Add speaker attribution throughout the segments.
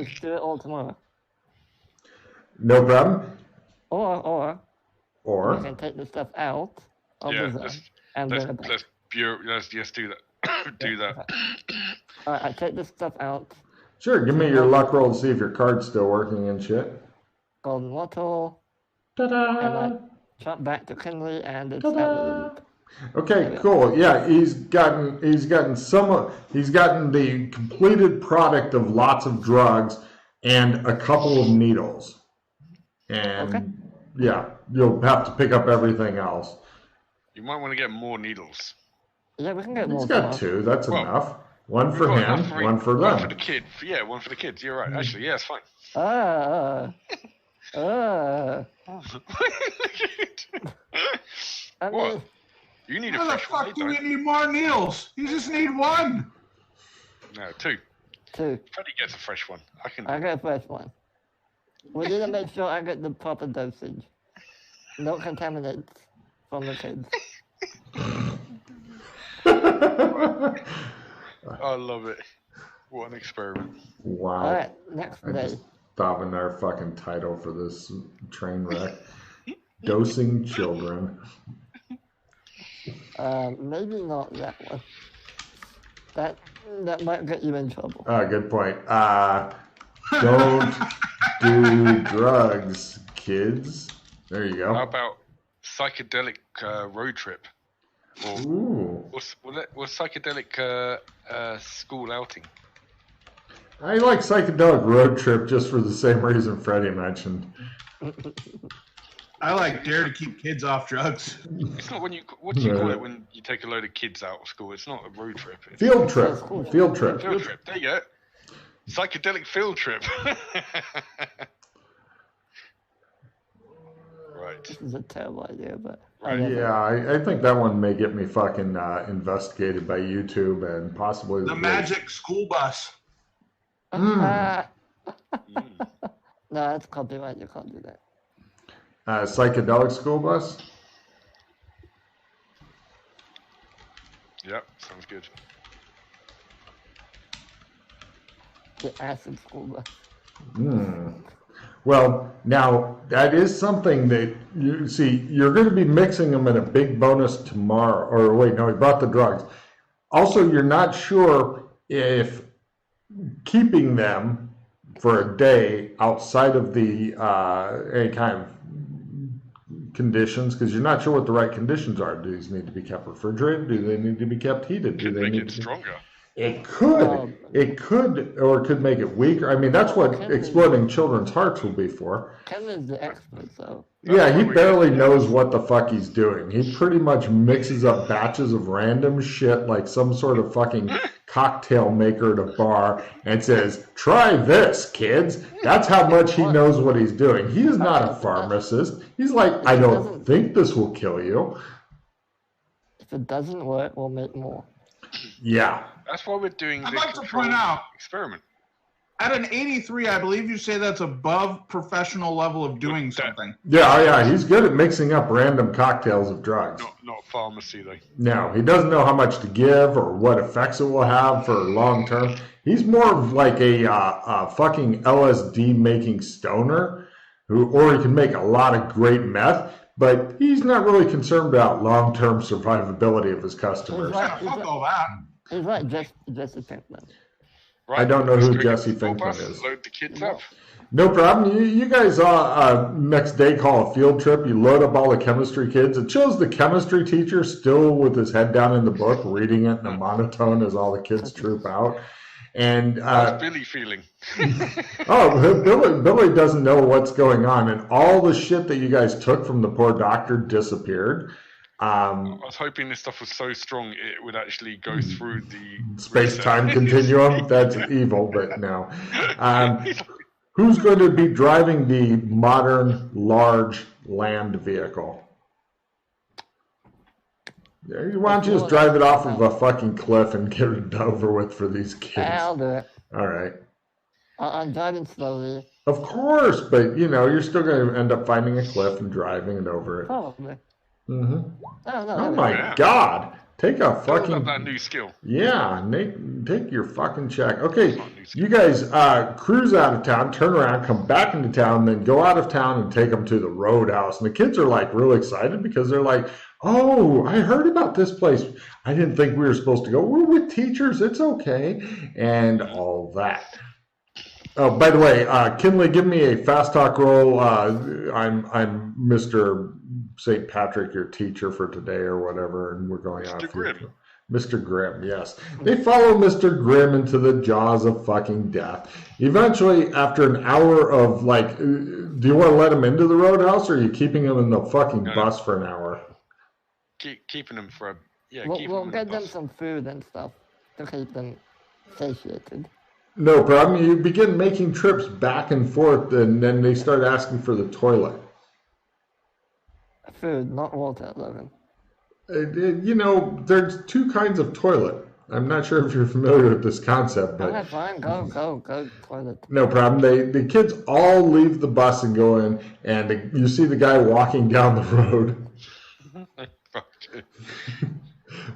Speaker 1: just do it all tomorrow.
Speaker 2: No problem.
Speaker 1: Or
Speaker 2: Or
Speaker 1: we can take the stuff out of the zone and bring it back.
Speaker 3: Let's do that. Do that.
Speaker 1: Alright, I take this stuff out.
Speaker 2: Sure, give me your luck roll to see if your card's still working and shit.
Speaker 1: Golden wattle.
Speaker 2: Ta-da!
Speaker 1: And I jump back to Kinley and it's
Speaker 2: Ta-da!
Speaker 1: out of the loop.
Speaker 2: Okay, cool. Yeah, he's gotten the completed product of lots of drugs and a couple of needles. And yeah, you'll have to pick up everything else.
Speaker 3: You might want to get more needles.
Speaker 1: Yeah, we can get more.
Speaker 2: He's got two. That's enough. One for him, one for them.
Speaker 3: One for the kid. Yeah, one for the kids. You're right. Actually, yeah, it's fine. What? You need a fresh one.
Speaker 4: Why the fuck do we need more needles? You just need one.
Speaker 3: No, two.
Speaker 1: Two.
Speaker 3: Freddie gets a fresh one.
Speaker 1: I get a fresh one. We need to make sure I get the proper dosage. No contaminants from the kids.
Speaker 3: I love it. What an experiment.
Speaker 2: Wow.
Speaker 1: Alright, next day.
Speaker 2: Stopping our fucking title for this train wreck. Dosing children.
Speaker 1: Maybe not that one. That might get you in trouble.
Speaker 2: Good point. Don't do drugs, kids. There you go.
Speaker 3: How about psychedelic road trip?
Speaker 2: Ooh.
Speaker 3: Or psychedelic school outing?
Speaker 2: I like psychedelic road trip just for the same reason Freddie mentioned.
Speaker 4: I like dare to keep kids off drugs.
Speaker 3: It's not when you. What do you call it when you take a load of kids out of school? It's not a road trip.
Speaker 2: Field trip. Field trip.
Speaker 3: Field trip. There you go. Psychedelic field trip. Right.
Speaker 1: This is a terrible idea, but...
Speaker 2: Yeah, I think that one may get me fucking investigated by YouTube and possibly...
Speaker 4: The magic school bus.
Speaker 1: No, that's copyright. You can't do that.
Speaker 2: Psychedelic school bus?
Speaker 3: Yep, sounds good.
Speaker 1: The acid school bus.
Speaker 2: Well, now, that is something that, you see, you're going to be mixing them in a big bonus tomorrow. Or wait, no, he brought the drugs. Also, you're not sure if keeping them for a day outside of the any kind of conditions, because you're not sure what the right conditions are. Do these need to be kept refrigerated? Do they need to be kept heated? Do they need to be
Speaker 3: stronger?
Speaker 2: It could, or it could make it weaker. I mean, that's what exploding children's hearts will be for.
Speaker 1: Kevin's the expert, so.
Speaker 2: Yeah, he barely knows what the fuck he's doing. He pretty much mixes up batches of random shit like some sort of fucking cocktail maker at a bar and says, "Try this, kids." That's how much he knows what he's doing. He is not a pharmacist. He's like, "I don't think this will kill you."
Speaker 1: If it doesn't work, we'll make more.
Speaker 2: Yeah.
Speaker 3: That's why we're doing
Speaker 4: I'd
Speaker 3: the
Speaker 4: like to point out,
Speaker 3: experiment.
Speaker 4: At an 83, I believe you say that's above professional level of doing something.
Speaker 2: Yeah, he's good at mixing up random cocktails of drugs.
Speaker 3: Not pharmacy, though.
Speaker 2: No, he doesn't know how much to give or what effects it will have for long term. He's more of like a fucking LSD making stoner, or he can make a lot of great meth, but he's not really concerned about long term survivability of his customers.
Speaker 4: Fuck all that.
Speaker 1: He's like Jesse Pinkman.
Speaker 3: Right.
Speaker 2: I don't know who Jesse Pinkman is.
Speaker 3: Load the kids up.
Speaker 2: No problem. You guys next day call a field trip. You load up all the chemistry kids. It shows the chemistry teacher still with his head down in the book, reading it in a monotone as all the kids troop out. And
Speaker 3: how's Billy feeling?
Speaker 2: Billy doesn't know what's going on, and all the shit that you guys took from the poor doctor disappeared.
Speaker 3: I was hoping this stuff was so strong it would actually go through the
Speaker 2: space-time continuum. That's evil, but no. Who's going to be driving the modern, large land vehicle? Why don't you just drive it off of a fucking cliff and get it over with for these kids?
Speaker 1: I'll do it.
Speaker 2: All right.
Speaker 1: I'm driving slowly.
Speaker 2: Of course, but you're still going to end up finding a cliff and driving it over it.
Speaker 1: Probably.
Speaker 2: Mm-hmm.
Speaker 1: Oh
Speaker 2: my God. Take a
Speaker 3: Build up
Speaker 2: fucking...
Speaker 3: that new skill.
Speaker 2: Yeah, take your fucking check. Okay,
Speaker 3: It's not a new skill.
Speaker 2: you guys cruise out of town, turn around, come back into town, then go out of town and take them to the Roadhouse. And the kids are like real excited because they're like, oh, I heard about this place. I didn't think we were supposed to go. We're with teachers. It's okay. And all that. Oh, by the way, Kinley, give me a fast talk roll. I'm Mr. St. Patrick, your teacher for today or whatever, and we're going out.
Speaker 3: Mr. Grimm.
Speaker 2: Mr. Grimm, yes. They follow Mr. Grimm into the jaws of fucking death. Eventually, after an hour of like, do you want to let him into the Roadhouse, or are you keeping him in the fucking bus for an hour?
Speaker 3: Keeping them for a
Speaker 1: We'll get them some food and stuff to keep them satiated.
Speaker 2: No problem. You begin making trips back and forth, and then they start asking for the toilet.
Speaker 1: Food, not water, Logan.
Speaker 2: You know, there's two kinds of toilet. I'm not sure if you're familiar with this concept, but...
Speaker 1: Okay, fine, go, toilet.
Speaker 2: No problem. The kids all leave the bus and go in, and you see the guy walking down the road.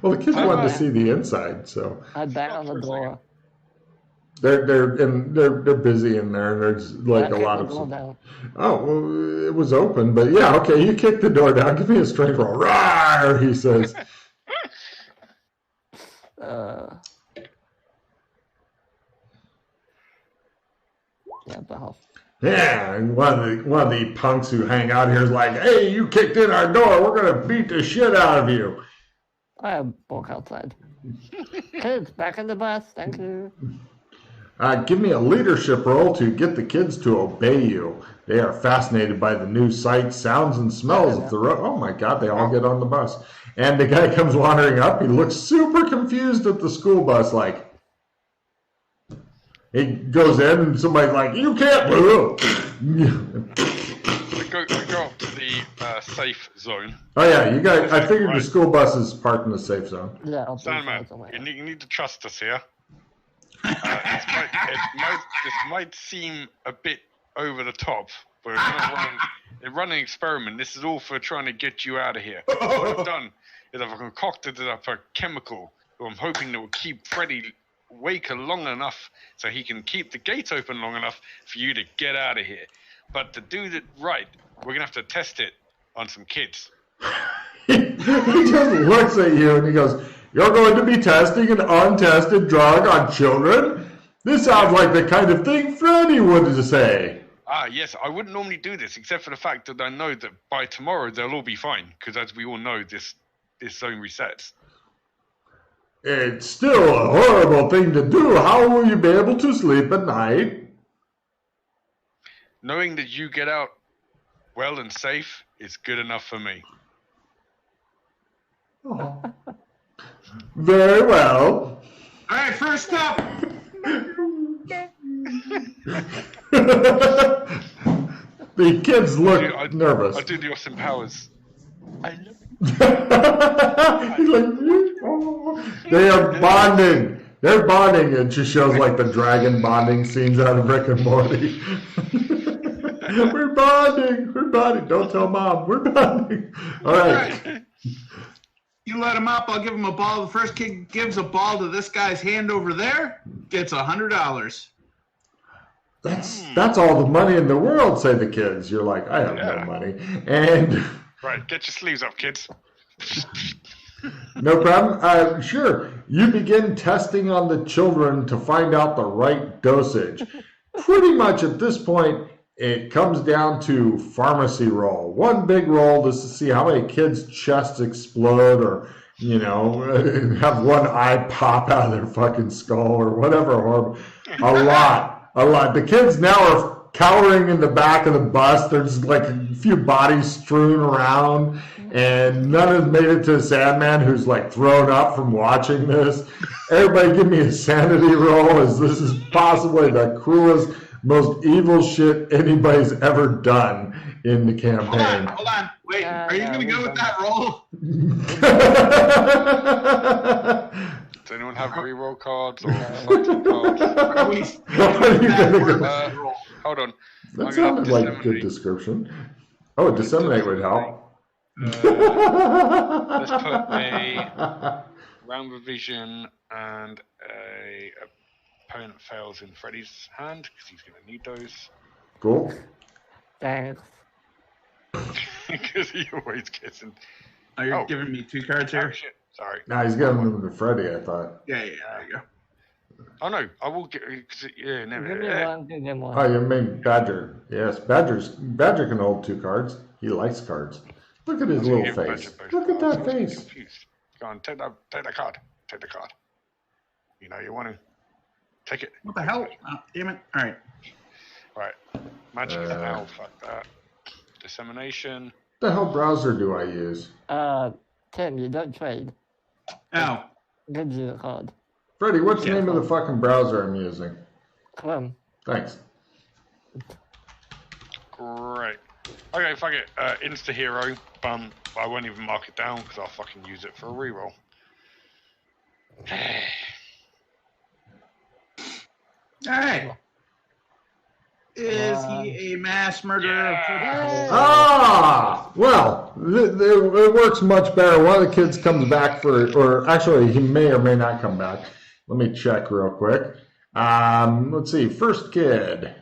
Speaker 2: Well, the kids wanted to see the inside, so...
Speaker 1: I bang on the door.
Speaker 2: They're busy in there, and there's like a lot of... Oh, well, it was open, but yeah, okay, you kick the door down. Give me a strength roll. Rawr, he says.
Speaker 1: Yeah, Bell.
Speaker 2: Yeah, and one of the punks who hang out here is like, hey, you kicked in our door. We're going to beat the shit out of you.
Speaker 1: I walk outside. Kids, back in the bus. Thank you.
Speaker 2: Give me a leadership roll to get the kids to obey you. They are fascinated by the new sights, sounds, and smells of the road. Oh my God, they all get on the bus. And the guy comes wandering up. He looks super confused at the school bus, like, he goes in and somebody's like, you can't move.
Speaker 3: We go up to the safe zone.
Speaker 2: Oh yeah, you guys, I figured the school bus is parked in the safe zone.
Speaker 1: Yeah, I'll
Speaker 3: Sandman, you need to trust us here. This might seem a bit over the top, but we're running an experiment. This is all for trying to get you out of here. What I've done is I've concocted up a chemical that I'm hoping that will keep Freddy awake long enough so he can keep the gate open long enough for you to get out of here. But to do it right, we're going to have to test it on some kids.
Speaker 2: He just looks at you and he goes, you're going to be testing an untested drug on children? This sounds like the kind of thing Freddy would say.
Speaker 3: Yes, I wouldn't normally do this, except for the fact that I know that by tomorrow they'll all be fine, because as we all know, this zone resets.
Speaker 2: It's still a horrible thing to do. How will you be able to sleep at night?
Speaker 3: Knowing that you get out well and safe is good enough for me.
Speaker 2: Oh. Very well.
Speaker 4: All right, first up.
Speaker 2: The kids look nervous.
Speaker 3: I do the Austin Powers. I love
Speaker 2: He's like, oh. They are bonding. They're bonding, and she shows like the dragon bonding scenes out of Rick and Morty. We're bonding. Don't tell Mom. We're bonding. All right.
Speaker 4: You let him up, I'll give him a ball. The first kid gives a ball to this guy's hand over there, gets $100.
Speaker 2: That's all the money in the world, say the kids. You're like, I have no money. And
Speaker 3: right, get your sleeves up, kids.
Speaker 2: No problem. Sure. You begin testing on the children to find out the right dosage. Pretty much at this point, it comes down to pharmacy roll. One big roll just to see how many kids' chests explode or, have one eye pop out of their fucking skull or whatever. A lot. The kids now are cowering in the back of the bus. There's like a few bodies strewn around, and none has made it to Sandman, who's like thrown up from watching this. Everybody give me a sanity roll, as this is possibly the cruelest, most evil shit anybody's ever done in the campaign.
Speaker 4: Hold on. Wait, are you going to go with that roll?
Speaker 3: Does anyone have reroll cards or fighting cards?
Speaker 2: Are you gonna go?
Speaker 3: Hold on.
Speaker 2: That sounded like a good description. Disseminate would help.
Speaker 3: Let's put a round revision, and a opponent fails in Freddy's hand because he's going to need those.
Speaker 2: Cool.
Speaker 1: Thanks.
Speaker 3: Because he always gets in.
Speaker 4: Oh, you're giving me 2 cards here?
Speaker 3: Oh, shit. Sorry.
Speaker 2: Now he's giving them to Freddy, I thought.
Speaker 4: Yeah, there you go.
Speaker 3: Oh, no. I will get... Yeah, never.
Speaker 1: Give me one, give me one.
Speaker 2: Oh, you mean Badger. Yes, Badger can hold 2 cards. He likes cards. Look at his little face. Look at that face.
Speaker 3: Confused. Go on, take that card. Take the card. You know you want to. Take it.
Speaker 4: What the hell? Oh, damn it. All right.
Speaker 3: Right. Magic spell. Fuck that. Dissemination.
Speaker 2: What the hell browser do I use?
Speaker 1: Tim, you don't trade.
Speaker 4: Oh.
Speaker 1: Gives you the card.
Speaker 2: Freddy, what's the name of the fucking browser I'm using?
Speaker 1: Chrome.
Speaker 2: Thanks.
Speaker 3: Great. Okay, fuck it. Insta hero. Bum. I won't even mark it down because I'll fucking use it for a reroll.
Speaker 4: All right. Is he a mass murderer?
Speaker 1: Yeah.
Speaker 2: Ah! Well, it works much better. One of the kids comes back or actually, he may or may not come back. Let me check real quick. Let's see. First kid.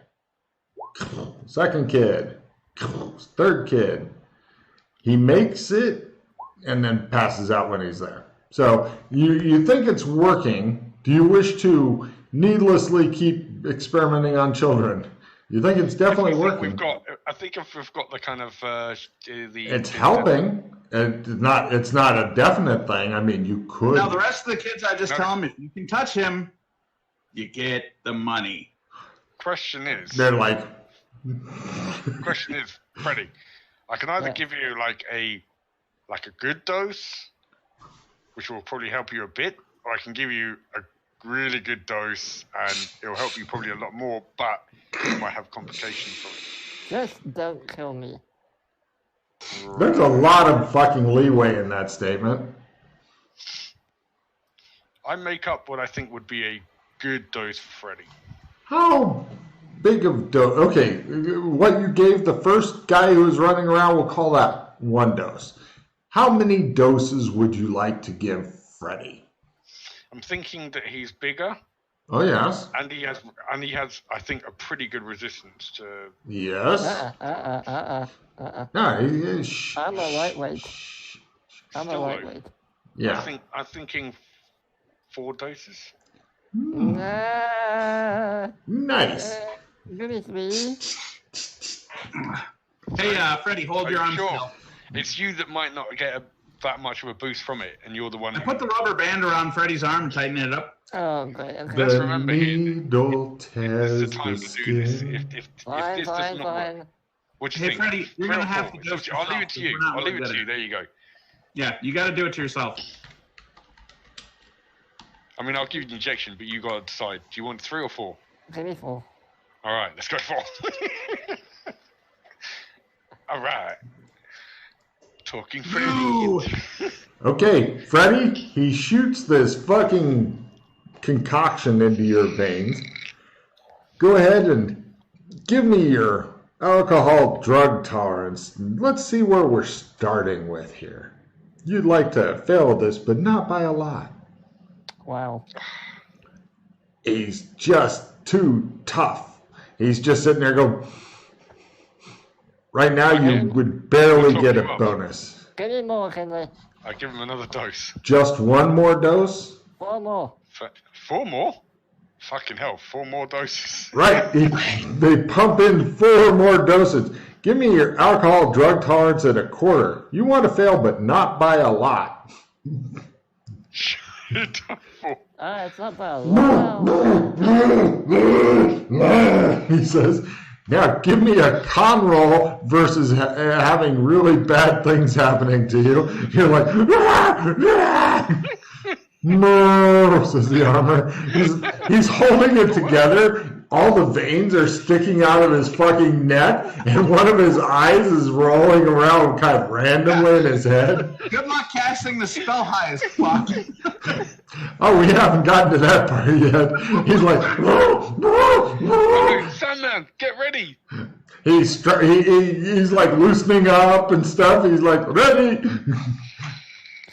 Speaker 2: Second kid. Third kid. He makes it and then passes out when he's there. So you think it's working. Do you wish to needlessly keep experimenting on children? You think it's definitely working?
Speaker 3: I think if we've got the kind of
Speaker 2: It's helping. It's not a definite thing. I mean, you could.
Speaker 4: Now the rest of the kids, I just tell them if you can touch him, you get the money.
Speaker 3: Question is.
Speaker 2: They're like.
Speaker 3: Question is, Freddy, I can either give you like a good dose, which will probably help you a bit, or I can give you a really good dose and it'll help you probably a lot more, but you might have complications from it.
Speaker 1: Just don't kill me.
Speaker 2: There's a lot of fucking leeway in that statement.
Speaker 3: I make up what I think would be a good dose for Freddy.
Speaker 2: How big of dose? Okay, what you gave the first guy who was running around, we'll call that 1 dose. How many doses would you like to give Freddy?
Speaker 3: I'm thinking that he's bigger.
Speaker 2: Oh yes.
Speaker 3: And he has, I think, a pretty good resistance to.
Speaker 2: Yes. No,
Speaker 1: I'm a lightweight. I'm a lightweight.
Speaker 2: Yeah.
Speaker 3: I'm thinking 4 doses.
Speaker 2: Nice.
Speaker 1: Give me 3.
Speaker 4: Hey, Freddy, hold your arm still.
Speaker 3: It's you that might not get that much of a boost from it, and you're the one.
Speaker 4: I put the rubber band around Freddy's arm and tighten it up.
Speaker 1: Oh, great. Okay.
Speaker 3: Let's remember,
Speaker 2: needle tears
Speaker 3: it's the time to do this. If this does not work, what do you think?
Speaker 4: Freddy, you're going to have to do it yourself.
Speaker 3: I'll leave it to you. I'll leave it to you. There you go.
Speaker 4: Yeah, you got to do it to yourself.
Speaker 3: I mean, I'll give you the injection, but you got to decide. Do you want 3 or 4?
Speaker 1: Give me 4.
Speaker 3: All right, let's go 4. All right. Talking Freddy.
Speaker 2: Okay, Freddy, he shoots this fucking concoction into your veins. Go ahead and give me your alcohol drug tolerance. Let's see where we're starting with here. You'd like to fail this, but not by a lot.
Speaker 1: Wow.
Speaker 2: He's just too tough. He's just sitting there going, right now you would barely get a bonus.
Speaker 1: Give me more, Henry.
Speaker 3: I give him another dose.
Speaker 2: Just 1 more dose?
Speaker 1: 4 more.
Speaker 3: 4 more? Fucking hell, 4 more doses.
Speaker 2: Right. They pump in 4 more doses. Give me your alcohol drug tolerance at 1/4. You want to fail, but not by a lot.
Speaker 1: It's not by a lot.
Speaker 2: He says, now give me a con roll versus having really bad things happening to you. You're like, no, says the armor. He's holding it together. All the veins are sticking out of his fucking neck, and one of his eyes is rolling around kind of randomly in his head.
Speaker 4: Good luck casting the spell high as fuck.
Speaker 2: Oh, we haven't gotten to that part yet. He's like,
Speaker 3: Sandman, get ready.
Speaker 2: He's like loosening up and stuff. He's like, ready.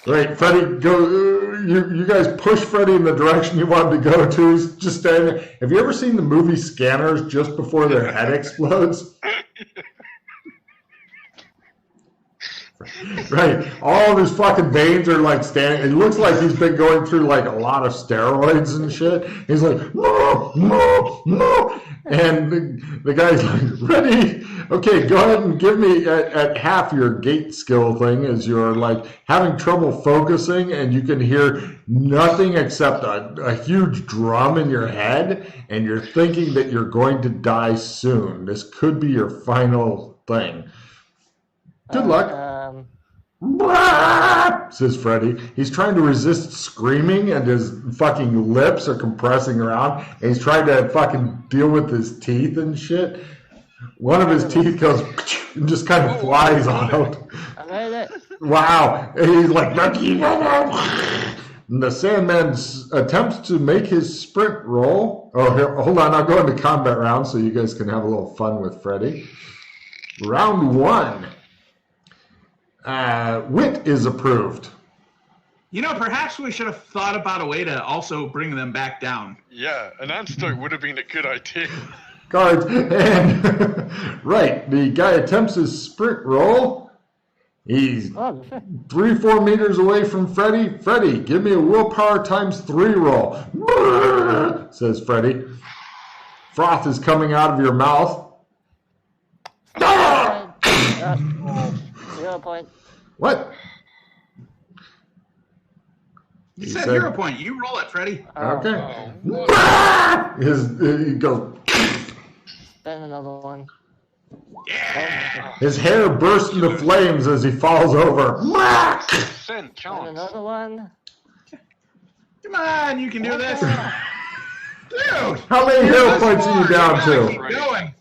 Speaker 2: Right, Freddy, go. You guys push Freddy in the direction you want him to go to. He's just standing there. Have you ever seen the movie Scanners just before their head explodes? Right, all of his fucking veins are like standing. It looks like he's been going through like a lot of steroids and shit. He's like, no, no, no. And the guy's like, ready? Okay, go ahead and give me at half your gate skill thing as you're like having trouble focusing and you can hear nothing except a huge drum in your head and you're thinking that you're going to die soon. This could be your final thing. Good luck. Says Freddy. He's trying to resist screaming and his fucking lips are compressing around and he's trying to fucking deal with his teeth and shit. One of his teeth goes and just kind of flies out.
Speaker 1: I made it.
Speaker 2: Wow. And he's like, and the Sandman attempts to make his sprint roll. Oh, here, hold on. I'll go into combat round so you guys can have a little fun with Freddy. Round 1. Wit is approved.
Speaker 4: You know, perhaps we should have thought about a way to also bring them back down.
Speaker 3: Yeah, an antidote would have been a good idea.
Speaker 2: Cards. And, right, the guy attempts his sprint roll. He's 3-4 meters away from Freddy. Freddy, give me a willpower times 3 roll. Says Freddy. Froth is coming out of your mouth.
Speaker 1: 0 point.
Speaker 2: What?
Speaker 4: You said 0 point. You roll it, Freddy.
Speaker 2: Okay. He goes.
Speaker 1: Then another one.
Speaker 4: Yeah.
Speaker 2: His hair bursts into flames as he falls over.
Speaker 1: Then another one.
Speaker 4: Come on, you can do this. Dude.
Speaker 2: How many hero points are you down to?
Speaker 4: Keep going.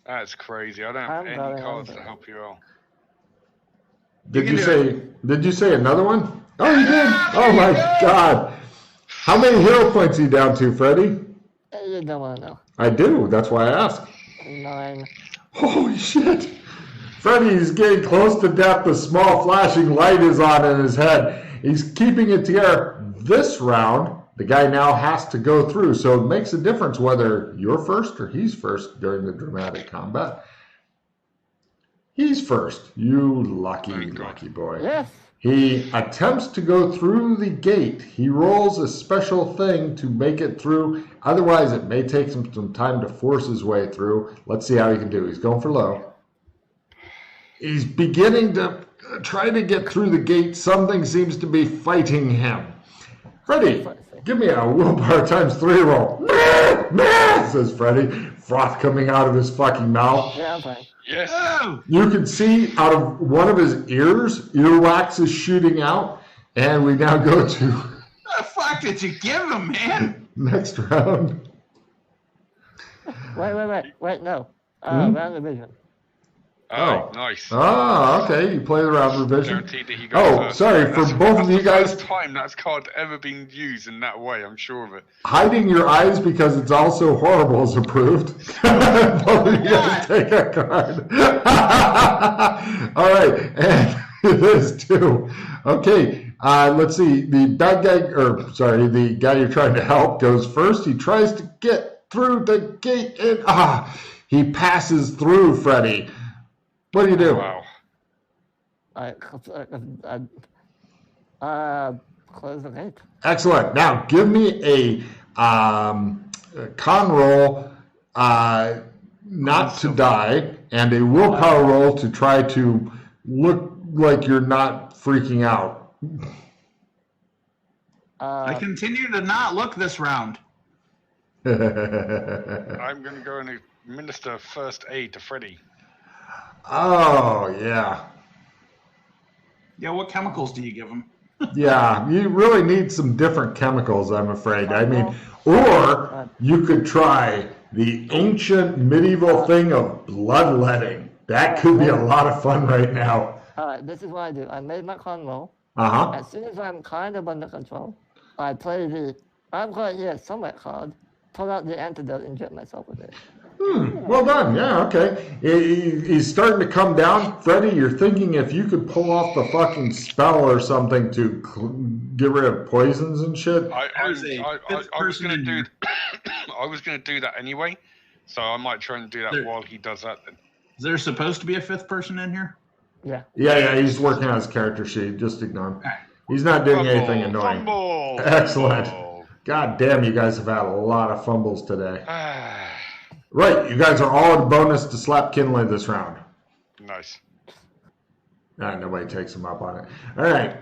Speaker 3: That's crazy. I don't have any cards to help you out.
Speaker 2: Did you say another one? Oh, you did? Oh my God. How many hero points are you down to, Freddy?
Speaker 1: You don't want to know.
Speaker 2: I do. That's why I asked.
Speaker 1: 9.
Speaker 2: Holy shit. Freddy's getting close to death. The small flashing light is on in his head. He's keeping it together. This round, the guy now has to go through. So it makes a difference whether you're first or he's first during the dramatic combat. He's first. You lucky boy.
Speaker 1: Yes.
Speaker 2: He attempts to go through the gate. He rolls a special thing to make it through. Otherwise, it may take him some time to force his way through. Let's see how he can do. He's going for low. He's beginning to try to get through the gate. Something seems to be fighting him. Freddy, give me a willpower times 3 roll. Says Freddy, froth coming out of his fucking mouth.
Speaker 1: Yeah, I'm fine.
Speaker 3: Yes.
Speaker 2: You can see out of one of his ears, earwax is shooting out. And we now go to...
Speaker 4: What the fuck did you give him, man?
Speaker 2: Next round.
Speaker 1: Wait, no. Round division.
Speaker 3: Oh, nice.
Speaker 2: Oh, okay. You play the round revision.
Speaker 3: Guaranteed that he goes first.
Speaker 2: Sorry. For both of you guys...
Speaker 3: That's the first time that's card ever been used in that way, I'm sure of it.
Speaker 2: Hiding your eyes because it's also horrible is approved. Both of you guys take a card. All right. And it is 2. Okay. Let's see. The bad guy, the guy you're trying to help goes first. He tries to get through the gate and he passes through, Freddy. What do you do?
Speaker 3: Wow.
Speaker 1: Close the gate.
Speaker 2: Excellent. Now, give me a con roll not to die and a willpower roll to try to look like you're not freaking out.
Speaker 4: I continue to not look this round.
Speaker 3: I'm going to go and administer first aid to Freddy.
Speaker 2: Oh, yeah.
Speaker 4: Yeah, what chemicals do you give him?
Speaker 2: Yeah, you really need some different chemicals, I'm afraid. I mean, or you could try the ancient medieval thing of bloodletting. That could be a lot of fun right now.
Speaker 1: All right, this is what I do. I made my con roll.
Speaker 2: Uh-huh.
Speaker 1: As soon as I'm kind of under control, I play the I'm going to somewhat card, pull out the antidote, and inject myself with it.
Speaker 2: Well done. Yeah, okay. He's starting to come down. Freddy, you're thinking if you could pull off the fucking spell or something to get rid of poisons and shit.
Speaker 3: I was gonna do. I was gonna do that anyway, so I might try and do that while he does that. Then.
Speaker 4: Is there supposed to be a fifth person in here?
Speaker 1: Yeah.
Speaker 2: Yeah. He's working on his character sheet. Just ignore him. He's not doing anything annoying.
Speaker 3: Fumble.
Speaker 2: Excellent. God damn, you guys have had a lot of fumbles today. Right, you guys are all in bonus to slap Kinley this round.
Speaker 3: Nice.
Speaker 2: Nobody takes him up on it. All right.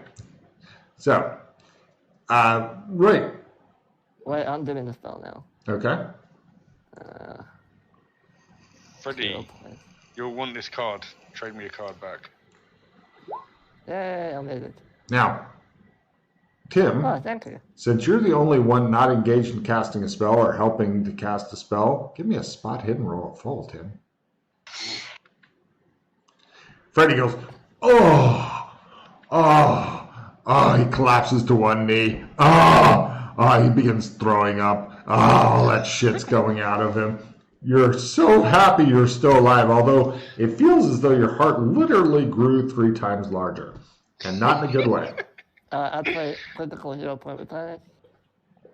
Speaker 2: So, right.
Speaker 1: Wait, I'm doing the spell now.
Speaker 2: Okay.
Speaker 3: Freddie, you'll want this card. Trade me a card back.
Speaker 1: Yay, I made it.
Speaker 2: Now, Tim,
Speaker 1: Oh, thank you.
Speaker 2: since you're the only one not engaged in casting a spell or helping to cast a spell, give me a spot hidden roll at full, Tim. Freddie goes, he collapses to one knee. He begins throwing up. All that shit's going out of him. You're so happy you're still alive, although it feels as though your heart literally grew 3 times larger, and not in a good way.
Speaker 1: I play critical hero point replenish.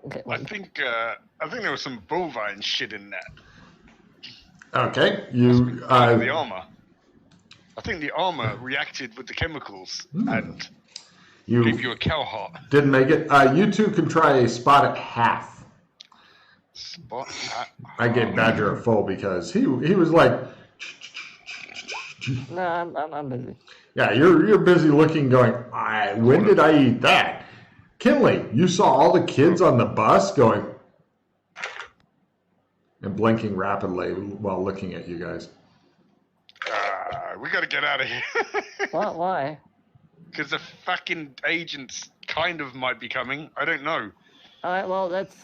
Speaker 1: Okay,
Speaker 3: I think there was some bovine shit in that.
Speaker 2: Okay,
Speaker 3: The armor. I think the armor reacted with the chemicals and gave you a cow heart.
Speaker 2: Didn't make it. You two can try a spot at half.
Speaker 3: Spot at
Speaker 2: I gave Badger a full because he was like,
Speaker 1: No, I'm busy.
Speaker 2: yeah, you're busy looking, going, when did I eat that? Kinley, you saw all the kids on the bus going and blinking rapidly while looking at you guys.
Speaker 3: We gotta get out of here.
Speaker 1: What? Why?
Speaker 3: Because the fucking agents kind of might be coming. I don't know.
Speaker 1: All right, well, let's.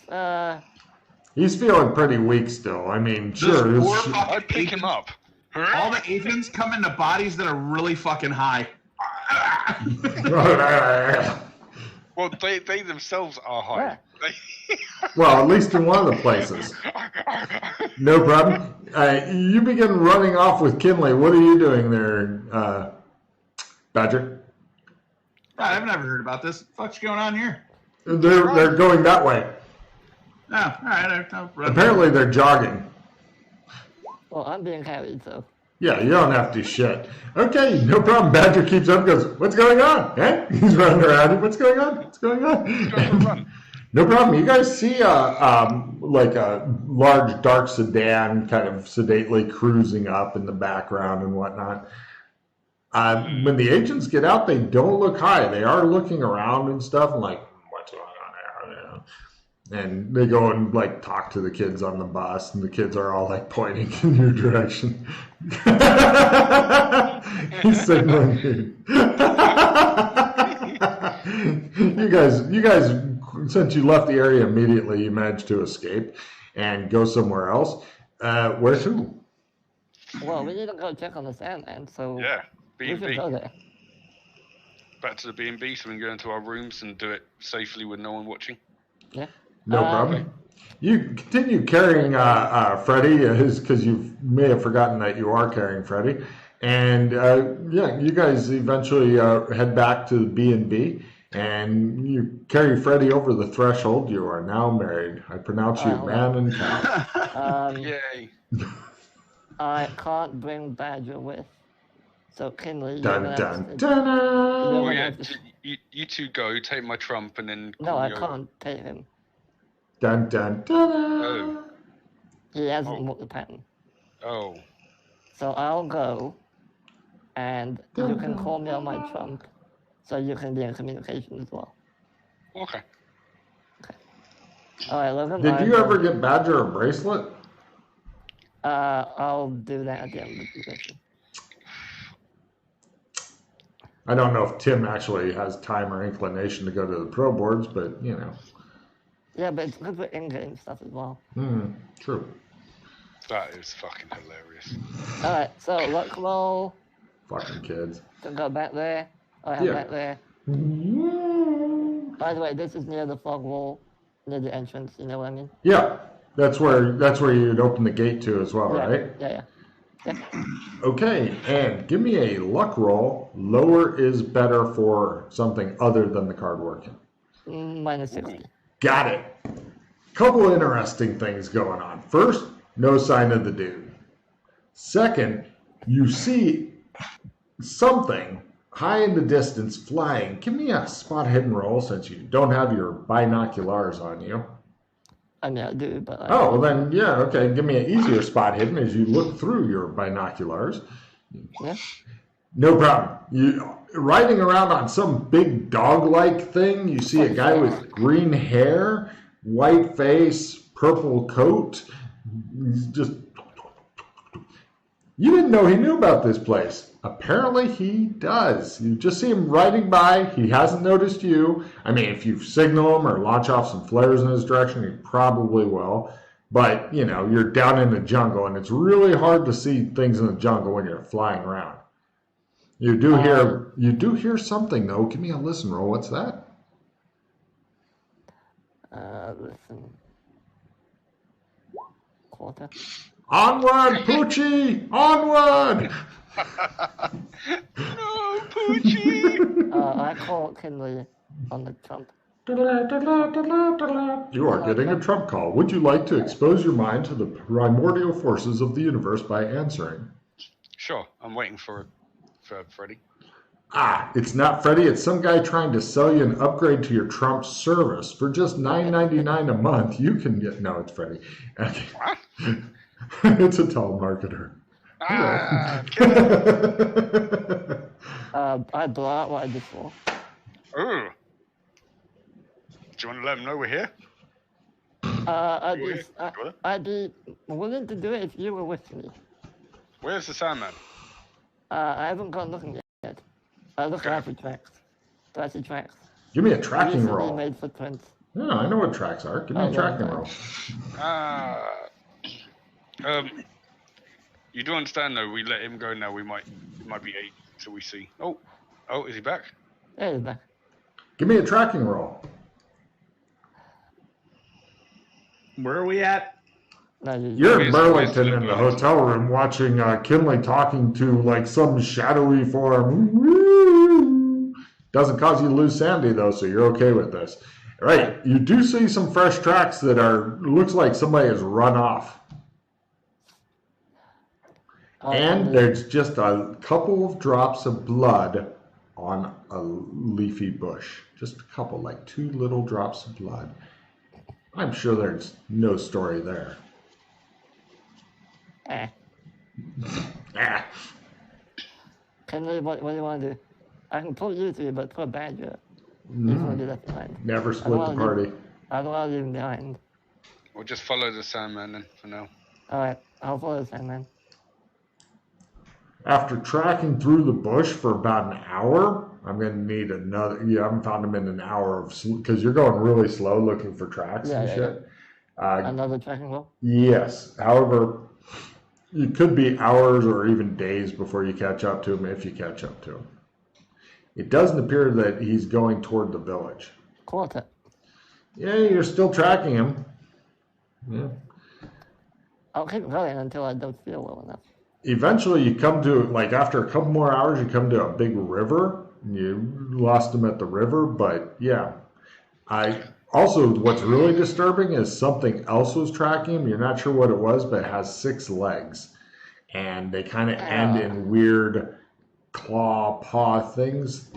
Speaker 2: He's feeling pretty weak still. I mean, sure.
Speaker 3: I'd pick him up.
Speaker 4: All the agents come into bodies that are really fucking high.
Speaker 3: Well, they themselves are high.
Speaker 2: Well, at least in one of the places. No problem. You begin running off with Kinley. What are you doing there, Badger?
Speaker 4: I've never heard about this. What the fuck's going on here?
Speaker 2: They're going that way.
Speaker 4: Oh, all right. I'll run.
Speaker 2: Apparently they're jogging.
Speaker 1: Well, I'm being carried, so.
Speaker 2: Yeah, you don't have to do shit. Okay, no problem. Badger keeps up, goes, what's going on? Eh? He's running around. What's going on? What's going on?
Speaker 3: He's going for a run.
Speaker 2: No problem. You guys see like a large dark sedan kind of sedately cruising up in the background and whatnot. When the agents get out, they don't look high. They are looking around and stuff and like, what's going on there? You know? And they go and like talk to the kids on the bus, and the kids are all like pointing in your direction. He's signaling you. You guys, since you left the area immediately, you managed to escape and go somewhere else. Where to?
Speaker 1: Well, we need to go check on the Sandman, so.
Speaker 3: Yeah,
Speaker 1: we should
Speaker 3: B&B.
Speaker 1: go there.
Speaker 3: Back to the B&B so we can go into our rooms and do it safely with no one watching.
Speaker 1: Yeah.
Speaker 2: No problem. You continue carrying Freddy, because you may have forgotten that you are carrying Freddy. And you guys eventually head back to the B&B, and you carry Freddy over the threshold. You are now married. I pronounce you man and cow.
Speaker 3: Yay.
Speaker 1: I can't bring Badger with. So, Kinley,
Speaker 2: Dun,
Speaker 1: you're
Speaker 2: dun,
Speaker 1: gonna
Speaker 2: dun,
Speaker 3: Oh, yeah. You two go, take my trump, and then...
Speaker 1: No, I can't take him.
Speaker 2: dun, dun, dun.
Speaker 3: Oh.
Speaker 1: He hasn't walked the pattern.
Speaker 3: Oh.
Speaker 1: So I'll go, and you can call me on my trunk, so you can be in communication as well.
Speaker 3: Okay.
Speaker 1: All right, Logan.
Speaker 2: Did you ever get Badger a bracelet?
Speaker 1: I'll do that at the end of the mission.
Speaker 2: I don't know if Tim actually has time or inclination to go to the pro boards, but you know.
Speaker 1: Yeah, but it's good for in-game stuff as well.
Speaker 2: True.
Speaker 3: That is fucking hilarious.
Speaker 1: All right, so luck roll
Speaker 2: Fucking kids.
Speaker 1: to go back there. I have back there. By the way, this is near the fog wall, near the entrance. You know what I mean?
Speaker 2: Yeah. That's where you'd open the gate to as well,
Speaker 1: Yeah,
Speaker 2: right?
Speaker 1: yeah.
Speaker 2: Okay, and give me a luck roll. Lower is better for something other than the card working.
Speaker 1: Minus 60.
Speaker 2: Got it. Couple interesting things going on. First, no sign of the dude. Second, you see something high in the distance flying. Give me a spot hidden roll since you don't have your binoculars on you.
Speaker 1: I mean, I do, but
Speaker 2: Oh, well then, yeah, okay. Give me an easier spot hidden as you look through your binoculars.
Speaker 1: yeah.
Speaker 2: No problem. You riding around on some big dog-like thing. You see a guy with green hair, white face, purple coat. He's just. You didn't know he knew about this place. Apparently he does. You just see him riding by. He hasn't noticed you. I mean, if you signal him or launch off some flares in his direction, he probably will. But, you know, you're down in the jungle, and it's really hard to see things in the jungle when you're flying around. You do hear something, though. Give me a listen roll. What's that?
Speaker 1: Listen. Quarter.
Speaker 2: Onward, Poochie! Onward!
Speaker 3: No, Poochie!
Speaker 1: I call Kinley on the trump.
Speaker 2: You are getting a trump call. Would you like to expose your mind to the primordial forces of the universe by answering?
Speaker 3: Sure, I'm waiting for Freddy.
Speaker 2: Ah, it's not Freddy. It's some guy trying to sell you an upgrade to your Trump service. For just $9.99 a month, you can get... No, it's Freddy. Okay.
Speaker 3: What?
Speaker 2: It's a telemarketer.
Speaker 3: Ah,
Speaker 1: I blow out what I just saw.
Speaker 3: ooh. Do you want to let him know we're here?
Speaker 1: I'd be willing to do it if you were with me.
Speaker 3: Where's the Sandman?
Speaker 1: I haven't gone looking yet. I look out for tracks. Do I see tracks?
Speaker 2: Give me a tracking
Speaker 1: Recently
Speaker 2: roll.
Speaker 1: made footprints.
Speaker 2: Yeah, I know what tracks are. Give me a tracking roll.
Speaker 3: You do understand though, we let him go now, it might be 8 till we see. Oh, is he back?
Speaker 1: There he's back.
Speaker 2: Give me a tracking roll.
Speaker 4: Where are we at?
Speaker 1: No,
Speaker 2: You're in Burlington in the hotel room watching Kinley talking to like some shadowy form. Woo! Doesn't cause you to lose sanity though, so you're okay with this. Right, you do see some fresh tracks that looks like somebody has run off. And there's just a couple of drops of blood on a leafy bush. Just a couple, like 2 little drops of blood. I'm sure there's no story there.
Speaker 1: Kinley, what do you want to do? I can pull you through, but put Badger. He's going to be left behind.
Speaker 2: Never split the party.
Speaker 1: I don't want to leave him behind.
Speaker 3: We'll just follow the Sandman then for now.
Speaker 1: Alright, I'll follow the Sandman.
Speaker 2: After tracking through the bush for about an hour, I'm going to need another. You haven't found him in an hour because you're going really slow looking for tracks and shit.
Speaker 1: Another tracking roll?
Speaker 2: Yes. However, it could be hours or even days before you catch up to him, if you catch up to him. It doesn't appear that he's going toward the village.
Speaker 1: Quarter.
Speaker 2: Yeah, you're still tracking him. Yeah.
Speaker 1: I'll keep going until I don't feel well enough.
Speaker 2: Eventually you come to, like after a couple more hours, you come to a big river. You lost him at the river, but yeah. Also, what's really disturbing is something else was tracking him. You're not sure what it was, but it has 6 legs. And they kind of end in weird claw, paw things.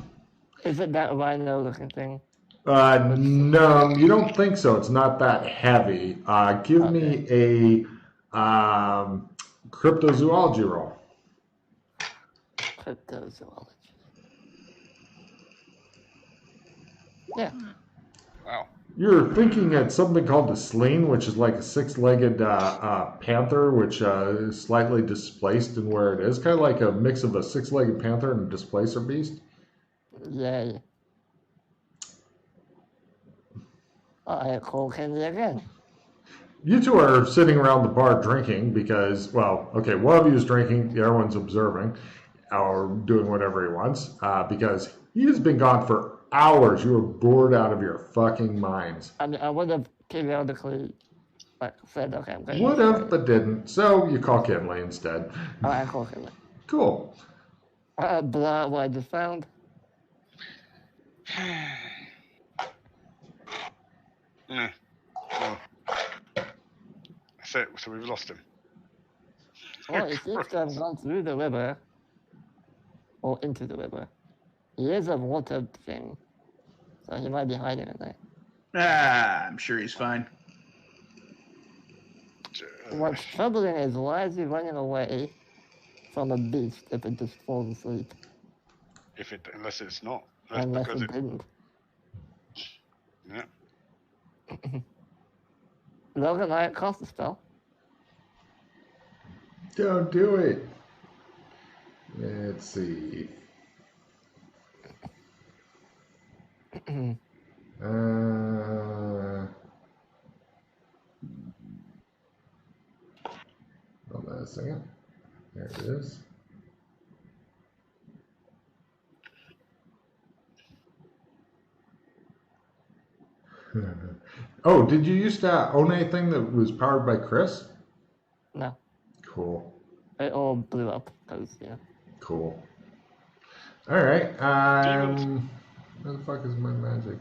Speaker 1: Is it that rhino-looking thing?
Speaker 2: No, you don't think so. It's not that heavy. Give me a cryptozoology roll.
Speaker 1: Cryptozoology. Yeah.
Speaker 3: Wow.
Speaker 2: You're thinking at something called the sleen, which is like a 6-legged panther, which is slightly displaced in where it is. Kind of like a mix of a 6-legged panther and a displacer beast.
Speaker 1: Yay. I call Kenny again.
Speaker 2: You two are sitting around the bar drinking because, well, okay, one of you is drinking, the other one's observing or doing whatever he wants because he has been gone for hours. You were bored out of your fucking minds.
Speaker 1: I mean, I would have periodically like said, okay, I'm going
Speaker 2: Would
Speaker 1: this
Speaker 2: have,
Speaker 1: way.
Speaker 2: but didn't. So you call Kinley instead.
Speaker 1: Alright, cool. Kinley.
Speaker 2: Cool.
Speaker 1: Blah, what I just found.
Speaker 3: Yeah. Well, that's it. So we've lost him.
Speaker 1: Well, he seems to have gone through the river. Or into the river. He is a water thing. So he might be hiding in there.
Speaker 4: I'm sure he's fine.
Speaker 1: What's troubling is why is he running away from a beast if it just falls asleep?
Speaker 3: Unless it's not. That's
Speaker 1: Unless
Speaker 3: because
Speaker 1: it didn't.
Speaker 3: Yeah.
Speaker 1: Logan, I cast a spell.
Speaker 2: Don't do it. Let's see. Hold on a second. There it is. Oh, did you used to own anything that was powered by Chris?
Speaker 1: No.
Speaker 2: Cool.
Speaker 1: It all blew up because, yeah.
Speaker 2: Cool. All right.
Speaker 3: Demons.
Speaker 2: Where the fuck is my magic?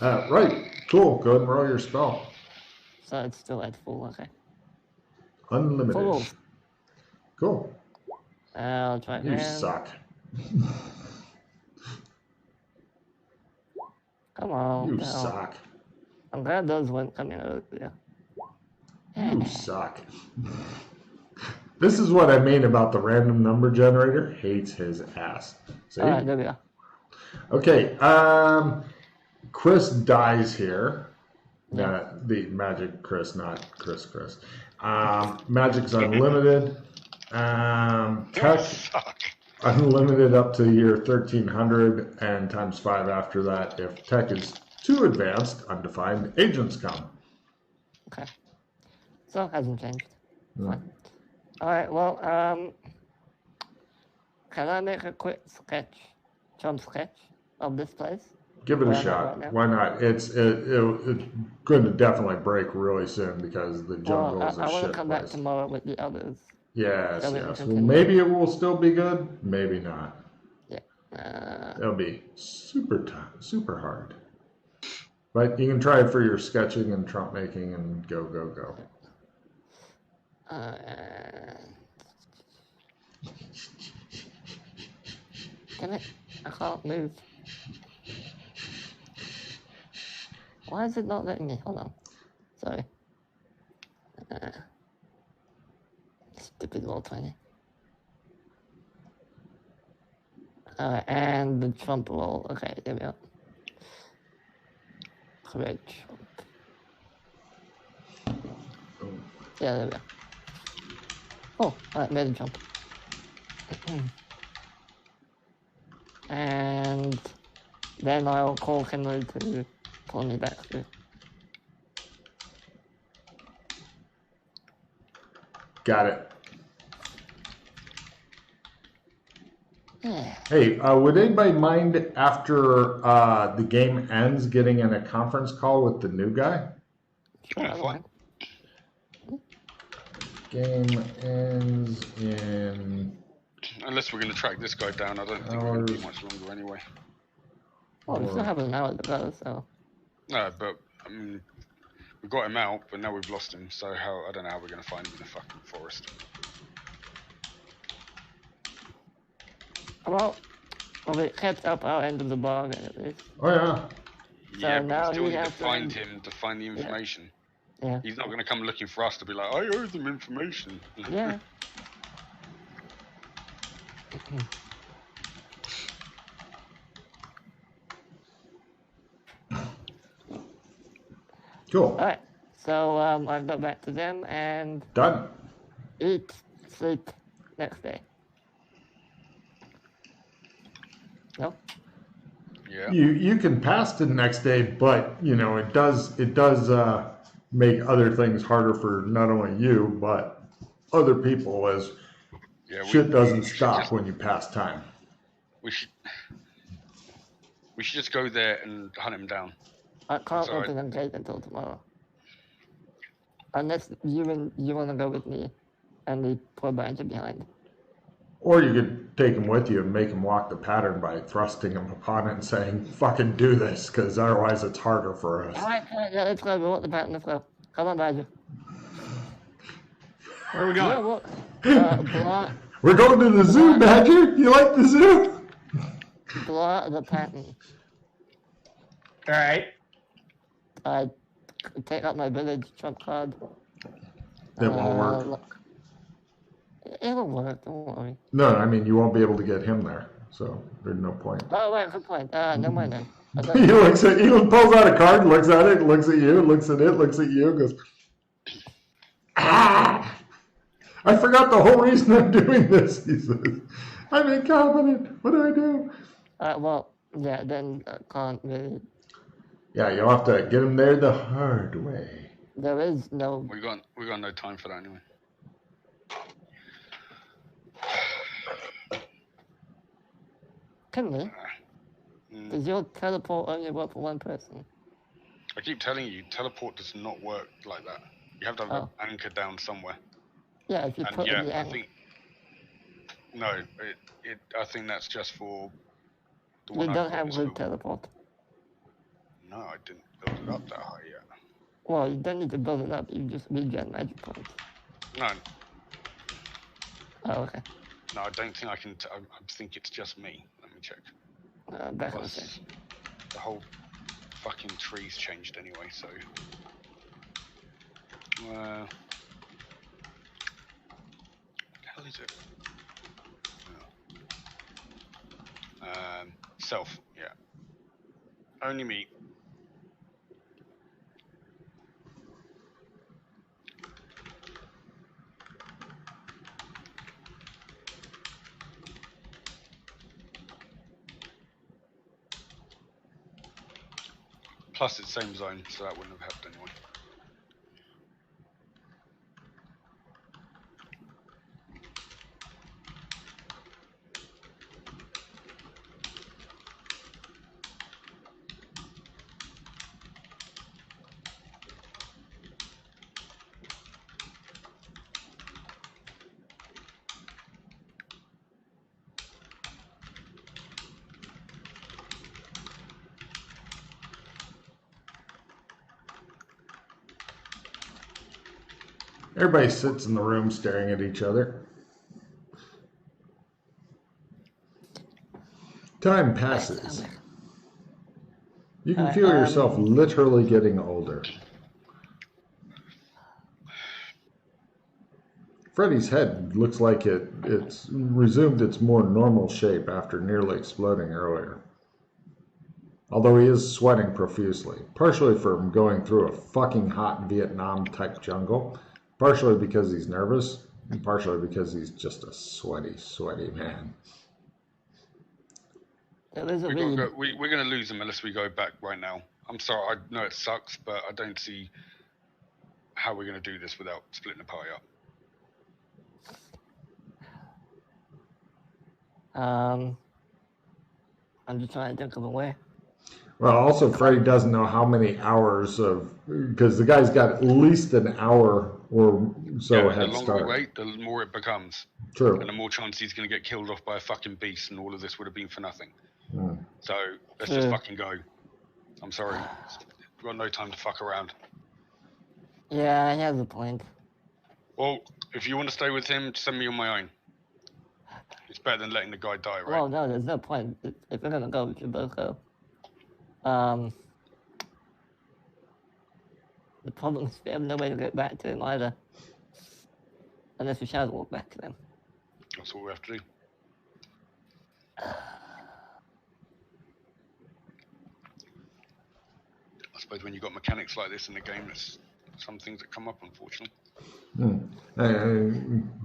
Speaker 2: Right. Cool. Go ahead and roll your spell.
Speaker 1: So it's still at full, okay.
Speaker 2: Unlimited.
Speaker 1: Full.
Speaker 2: Cool.
Speaker 1: I'll try
Speaker 2: You
Speaker 1: again.
Speaker 2: suck.
Speaker 1: Come on.
Speaker 2: You
Speaker 1: no.
Speaker 2: suck.
Speaker 1: I'm glad those weren't coming out. Yeah.
Speaker 2: You suck. This is what I mean about the random number generator. Hates his ass. See?
Speaker 1: Alright, there we go.
Speaker 2: Okay. Chris dies here.
Speaker 1: Yeah.
Speaker 2: The magic Chris, not Chris. Magic's unlimited. Tech
Speaker 3: Suck.
Speaker 2: unlimited up to year 1300 and times 5 after that. If tech is too advanced, undefined agents come.
Speaker 1: Okay. So it hasn't changed.
Speaker 2: Hmm.
Speaker 1: Fine. Alright, well, can I make a quick jump sketch of this place?
Speaker 2: Give it
Speaker 1: Where
Speaker 2: a
Speaker 1: am I
Speaker 2: shot.
Speaker 1: right now?
Speaker 2: Why not? It's going to definitely break really soon because the jungle
Speaker 1: Well,
Speaker 2: is a
Speaker 1: I want
Speaker 2: shit
Speaker 1: to come back
Speaker 2: place.
Speaker 1: tomorrow with the others.
Speaker 2: Yes,
Speaker 1: So we can
Speaker 2: yes. Well,
Speaker 1: continue.
Speaker 2: maybe it will still be good. Maybe not.
Speaker 1: Yeah.
Speaker 2: It'll be super hard. But you can try it for your sketching and Trump making and go.
Speaker 1: Damn it. I can't move. Why is it not letting me? Hold on. Sorry. Stupid little 20. And the Trump roll. Okay, there we go. Great Trump. Yeah, there we go. Oh, alright, made a jump. And then I'll call Henry to pull me back through.
Speaker 2: Got it.
Speaker 1: Yeah.
Speaker 2: Hey, would anybody mind after the game ends getting in a conference call with the new guy?
Speaker 1: Sure,
Speaker 3: Yeah,
Speaker 1: I don't
Speaker 3: fine.
Speaker 1: mind.
Speaker 2: Game ends in...
Speaker 3: Unless we're going to track this guy down, I don't think we're going to be much longer anyway.
Speaker 1: Well, we still have an hour to go, so.
Speaker 3: No, but I mean, we got him out, but now we've lost him. So I don't know how we're going to find him in the fucking forest.
Speaker 1: Well, we kept up our end of the bargain at least.
Speaker 2: Oh, yeah.
Speaker 3: Yeah,
Speaker 1: now
Speaker 3: but we still
Speaker 1: he
Speaker 3: need to
Speaker 1: has to-
Speaker 3: find him to find the information.
Speaker 1: Yeah.
Speaker 3: He's not going to come looking for us to be like, I owe them information.
Speaker 1: Yeah.
Speaker 2: Cool.
Speaker 1: Alright. So I got back to them and
Speaker 2: Done.
Speaker 1: eat, sleep next day. No?
Speaker 3: Yeah.
Speaker 2: You can pass to the next day, but it does make other things harder for not only you but other people as
Speaker 3: Yeah,
Speaker 2: shit doesn't
Speaker 3: we should
Speaker 2: stop
Speaker 3: just-
Speaker 2: when you pass time.
Speaker 3: We should. We should just go there and hunt him down.
Speaker 1: I can't
Speaker 3: Sorry.
Speaker 1: open the gate until tomorrow. Unless you want to go with me and leave poor Banjo behind.
Speaker 2: Or you could take him with you and make him walk the pattern by thrusting him upon it and saying, fucking do this, because otherwise it's harder for us.
Speaker 1: Alright, yeah, let's go. We'll walk the pattern. Let's go. Come on, Badger.
Speaker 4: Where are we
Speaker 1: Yeah,
Speaker 4: going?
Speaker 1: well,
Speaker 2: We're going to the zoo, Badger. You like the zoo?
Speaker 1: blot the pattern.
Speaker 4: All right.
Speaker 1: I take out my village trump card.
Speaker 2: That won't work.
Speaker 1: Look. It'll work, don't worry.
Speaker 2: No, I mean, you won't be able to get him there, so there's no point.
Speaker 1: Oh, wait, good point. Never mind then.
Speaker 2: He pulls out a card, looks at it, looks at you, looks at it, looks at you, goes, ah! I forgot the whole reason I'm doing this, he says. I'm incompetent. What do I do?
Speaker 1: Well, yeah, then can't really.
Speaker 2: Yeah, you'll have to get him there the hard way.
Speaker 1: There is no.
Speaker 3: We got no time for that anyway.
Speaker 1: Can we? Does your teleport only work for one person?
Speaker 3: I keep telling you, teleport does not work like that. You have to have an anchor down somewhere.
Speaker 1: Yeah, if you
Speaker 3: And
Speaker 1: put in the
Speaker 3: yeah, I
Speaker 1: anchor.
Speaker 3: think no, I think that's just for the
Speaker 1: You
Speaker 3: one
Speaker 1: don't
Speaker 3: I've
Speaker 1: have
Speaker 3: got.
Speaker 1: good teleport.
Speaker 3: No, I didn't build it up that high yet.
Speaker 1: Well, you don't need to build it up, you just regen magic points.
Speaker 3: No,
Speaker 1: Oh, okay.
Speaker 3: no, I don't think I can. I think it's just me. Let me check.
Speaker 1: Back on the
Speaker 3: Plus,
Speaker 1: station.
Speaker 3: the whole fucking tree's changed anyway, so. What the hell is it? Self, yeah. Only me. Plus it's same zone, so that wouldn't have helped anyway.
Speaker 2: Everybody sits in the room staring at each other. Time passes. You can feel yourself literally getting older. Freddy's head looks like it's resumed its more normal shape after nearly exploding earlier. Although he is sweating profusely, partially from going through a fucking hot Vietnam-type jungle, partially because he's nervous, and partially because he's just a sweaty, sweaty man.
Speaker 1: We're going
Speaker 3: to lose him unless we go back right now. I'm sorry, I know it sucks, but I don't see how we're going to do this without splitting the party up.
Speaker 1: I'm just trying to think of a way.
Speaker 2: Well, also, Freddy doesn't know how many hours of, because the guy's got at least an hour or so head
Speaker 3: start. The longer we wait, the more it becomes.
Speaker 2: True.
Speaker 3: And the more chance he's going to get killed off by a fucking beast, and all of this would have been for nothing.
Speaker 2: Mm.
Speaker 3: So let's just fucking go. I'm sorry. We've got no time to fuck around.
Speaker 1: Yeah, he has a point.
Speaker 3: Well, if you want to stay with him, send me on my own. It's better than letting the guy die, right?
Speaker 1: Well, no, there's no point. If we're gonna go, we should both go. The problem is we have no way to get back to him either. Unless we shadow walk back to them.
Speaker 3: That's what we have to do. I suppose when you've got mechanics like this in the game, there's some things that come up, unfortunately.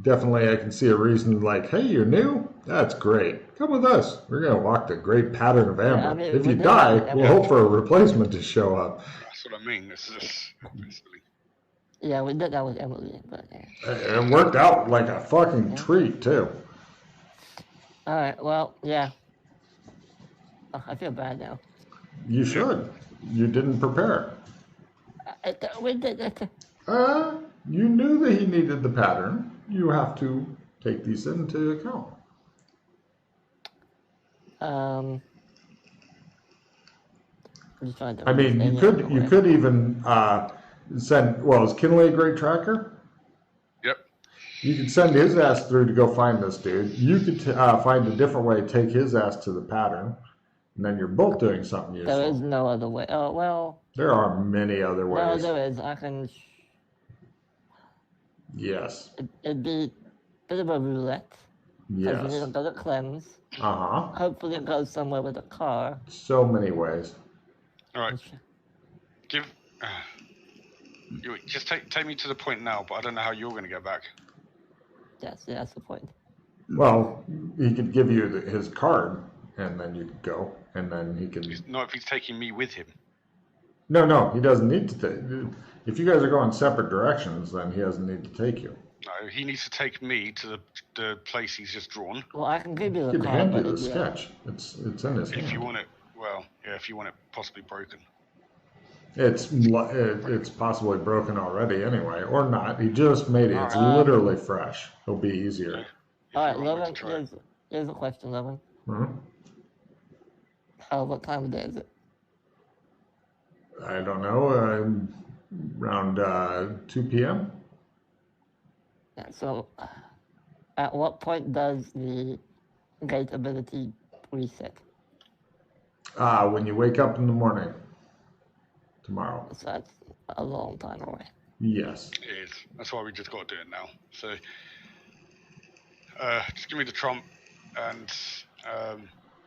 Speaker 2: Definitely, I can see a reason like, hey, you're new? That's great. Come with us. We're going to walk the great pattern of amber.
Speaker 1: I mean,
Speaker 2: if you die, we'll hope for a replacement to show up.
Speaker 3: That's what I mean. This is just obviously.
Speaker 1: Yeah, we did that with Emily, but
Speaker 2: It worked out like a fucking treat, too.
Speaker 1: Alright, well, yeah. Oh, I feel bad now.
Speaker 2: You should. You didn't prepare.
Speaker 1: We did it.
Speaker 2: You knew that he needed the pattern. You have to take these into account.
Speaker 1: I'm just trying to
Speaker 2: I mean, you could even send. Well, is Kinley a great tracker?
Speaker 3: Yep.
Speaker 2: You could send his ass through to go find this dude. You could find a different way to take his ass to the pattern, and then you're both doing something useful.
Speaker 1: There is no other way. Oh, well.
Speaker 2: There are many other ways.
Speaker 1: No, there is. I can.
Speaker 2: Yes.
Speaker 1: It'd be a bit of a roulette.
Speaker 2: Yes.
Speaker 1: Because you need to go to Clem's. Hopefully it goes somewhere with a car.
Speaker 2: So many ways.
Speaker 3: All right. You just take me to the point now, but I don't know how you're going to get back.
Speaker 1: Yes, yeah, that's the point.
Speaker 2: Well, he could give you his card, and then you could go, and then he can.
Speaker 3: Not if he's taking me with him.
Speaker 2: No, he doesn't need to take. If you guys are going separate directions, then he doesn't need to take you.
Speaker 3: No, he needs to take me to the place he's just drawn.
Speaker 1: Well, I can give you the
Speaker 2: He can
Speaker 1: card.
Speaker 2: hand you the sketch. It's in his hand.
Speaker 3: If you want it, well, yeah, if you want it possibly broken.
Speaker 2: It's possibly broken already anyway, or not. He just made it. It's literally fresh. It'll be easier.
Speaker 3: Okay.
Speaker 1: All right, Logan, here's a question, Logan.
Speaker 2: Mm-hmm.
Speaker 1: What time of day is it?
Speaker 2: I don't know. Around 2 p.m.
Speaker 1: Yeah, so, at what point does the gate ability reset?
Speaker 2: When you wake up in the morning. Tomorrow.
Speaker 1: So that's a long time away.
Speaker 2: Yes.
Speaker 3: It is. That's why we just got to do it now. So, just give me the trump, and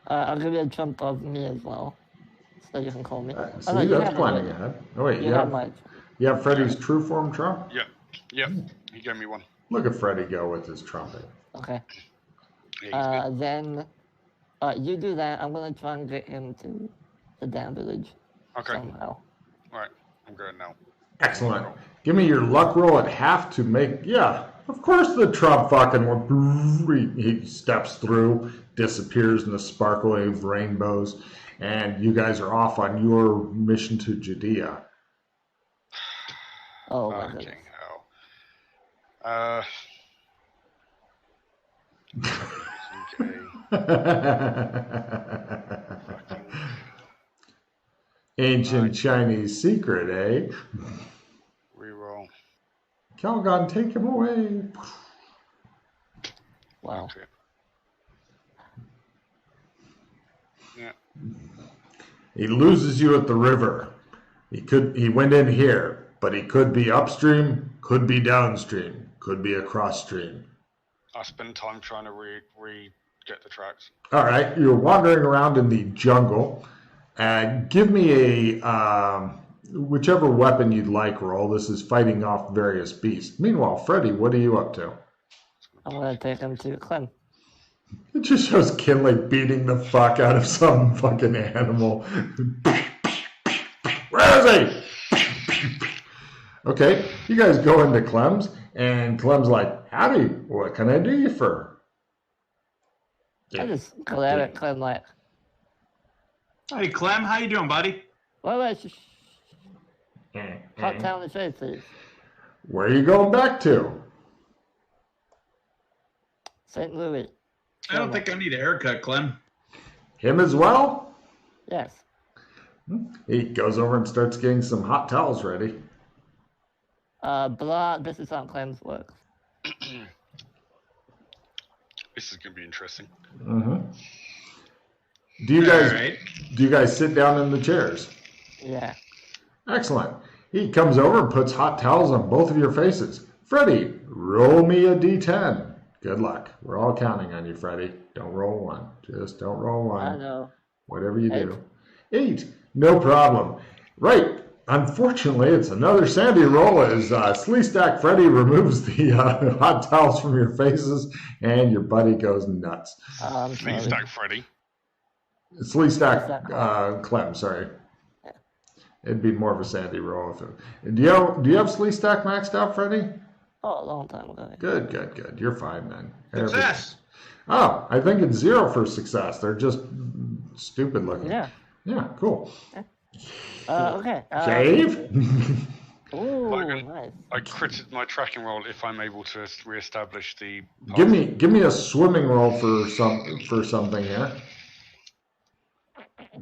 Speaker 1: I'll give you a trump of me as well, so you can call me.
Speaker 2: See, that's planning ahead. Oh wait, you have Freddy's true form trump?
Speaker 3: Yep. He gave me one.
Speaker 2: Look at Freddy go with his trumpet.
Speaker 1: Okay.
Speaker 3: Yeah,
Speaker 1: then, you do that. I'm gonna try and get him to the damn village.
Speaker 3: Okay.
Speaker 1: Somehow.
Speaker 3: All right. I'm going now.
Speaker 2: Excellent. Give me your luck roll at half to make. Yeah, of course the trump fucking. He steps through, disappears in the sparkling of rainbows, and you guys are off on your mission to Judea.
Speaker 1: Oh my goodness.
Speaker 3: Fucking hell.
Speaker 2: Ancient Chinese secret, eh?
Speaker 3: Reroll.
Speaker 2: Calgon, take him away.
Speaker 1: Wow.
Speaker 3: Okay. Yeah.
Speaker 2: He loses you at the river. He went in here, but he could be upstream, could be downstream, could be across stream.
Speaker 3: I spend time trying to get the tracks.
Speaker 2: All right, you're wandering around in the jungle. Give me a whichever weapon you'd like roll. This is fighting off various beasts. Meanwhile, Freddy, what are you up to?
Speaker 1: I'm gonna take him to Clem.
Speaker 2: It just shows Kinley beating the fuck out of some fucking animal. Where is he? Okay, you guys go into Clem's, and Clem's like, howdy, what can I do you for?
Speaker 1: I just glare at Clem like,
Speaker 4: Hey, Clem, how you doing, buddy?
Speaker 1: wait, hot town the shade, please.
Speaker 2: Where are you going back to?
Speaker 1: St. Louis.
Speaker 4: I don't think I need a haircut, Clem.
Speaker 2: Him as well?
Speaker 1: Yes.
Speaker 2: He goes over and starts getting some hot towels ready.
Speaker 1: This is how Clem's works.
Speaker 3: This is going to be interesting.
Speaker 2: Mm-hmm. Do you guys sit down in the chairs?
Speaker 1: Yeah.
Speaker 2: Excellent. He comes over and puts hot towels on both of your faces. Freddy, roll me a d10. Good luck. We're all counting on you, Freddy. Don't roll one. Just don't roll one.
Speaker 1: I know.
Speaker 2: Whatever you do. 8. No problem. Right. Unfortunately, it's another sandy roll as Sleestack Freddy removes the hot towels from your faces, and your buddy goes nuts.
Speaker 3: Sleestack Freddy.
Speaker 2: Sleestack Clem, sorry.
Speaker 1: Yeah.
Speaker 2: It'd be more of a sandy roll. Do you have Sleestack maxed out, Freddy?
Speaker 1: Oh, a long time ago.
Speaker 2: Good. You're fine then.
Speaker 4: Success.
Speaker 2: Oh, I think it's 0 for success. They're just stupid looking.
Speaker 1: Yeah.
Speaker 2: Yeah, cool.
Speaker 1: Okay.
Speaker 2: Save?
Speaker 1: Ooh,
Speaker 3: I
Speaker 1: nice.
Speaker 3: critted my tracking roll if I'm able to reestablish the.
Speaker 2: give me a swimming roll for something here.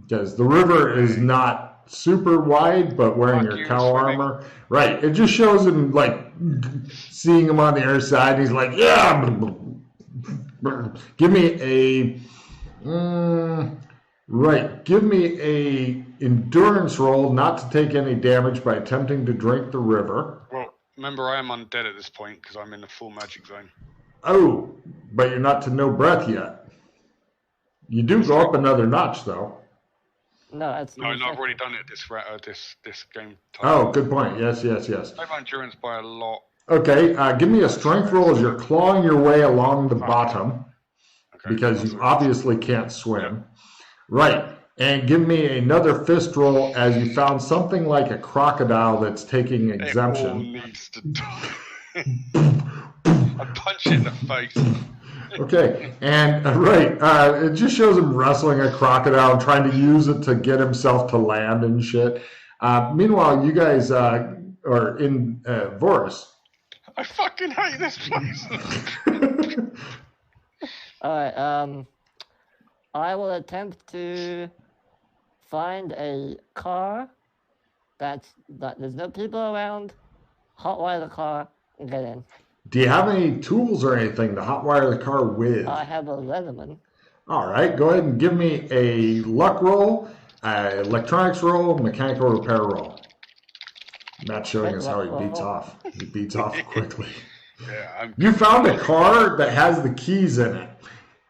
Speaker 2: Because the river is not super wide, but wearing
Speaker 3: Fuck
Speaker 2: your
Speaker 3: you,
Speaker 2: cow
Speaker 3: swimming.
Speaker 2: armor. Right. It just shows him like seeing him on the other side. He's like, yeah. Give me a right. Give me a endurance roll not to take any damage by attempting to drink the river.
Speaker 3: Well, remember I am undead at this point because I'm in the full magic zone.
Speaker 2: Oh, but you're not to no breath yet. You do go up another notch though.
Speaker 1: No, that's.
Speaker 3: No, I've already done it this game.
Speaker 2: Oh, good point. Yes.
Speaker 3: I have endurance by a lot.
Speaker 2: Okay, give me a strength roll as you're clawing your way along the bottom,
Speaker 3: Okay,
Speaker 2: because
Speaker 3: that's
Speaker 2: you
Speaker 3: what it is.
Speaker 2: obviously can't swim. Right, and give me another fist roll as you found something like a crocodile that's taking
Speaker 3: It all
Speaker 2: exemption.
Speaker 3: needs to die. I punch it in the face.
Speaker 2: Okay, and it just shows him wrestling a crocodile and trying to use it to get himself to land and shit. Meanwhile, you guys are in Voris.
Speaker 3: I fucking hate this place.
Speaker 1: Alright, I will attempt to find a car that there's no people around, hotwire the car, and get in.
Speaker 2: Do you have any tools or anything to hotwire the car with?
Speaker 1: I have a Leatherman.
Speaker 2: All right, go ahead and give me a luck roll, electronics roll, mechanical repair roll. Matt's showing us how he beats off. He beats off quickly.
Speaker 3: Yeah,
Speaker 2: You found a car that has the keys in it,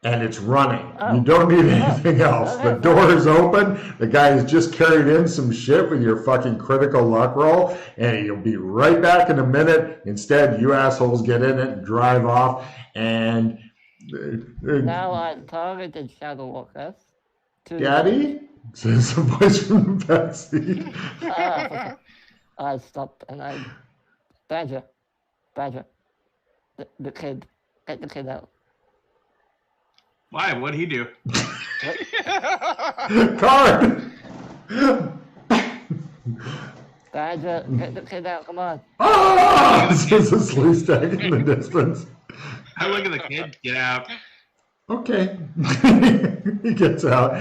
Speaker 2: and it's running.
Speaker 1: Oh.
Speaker 2: You don't need anything else.
Speaker 1: Okay.
Speaker 2: The door is open. The guy has just carried in some shit with your fucking critical luck roll, and he'll be right back in a minute. Instead, you assholes get in it and drive off, and...
Speaker 1: Now I targeted Shadow Walkers.
Speaker 2: Daddy? Says a voice from the backseat.
Speaker 1: I stop and I... Badger. The kid. Get the kid out.
Speaker 4: Why? What'd he do?
Speaker 2: Card!
Speaker 1: Badger, get the kid out, come on.
Speaker 2: Ah! Says a slew stag in the distance.
Speaker 4: I look at the kid. Get out.
Speaker 2: Okay. He gets out.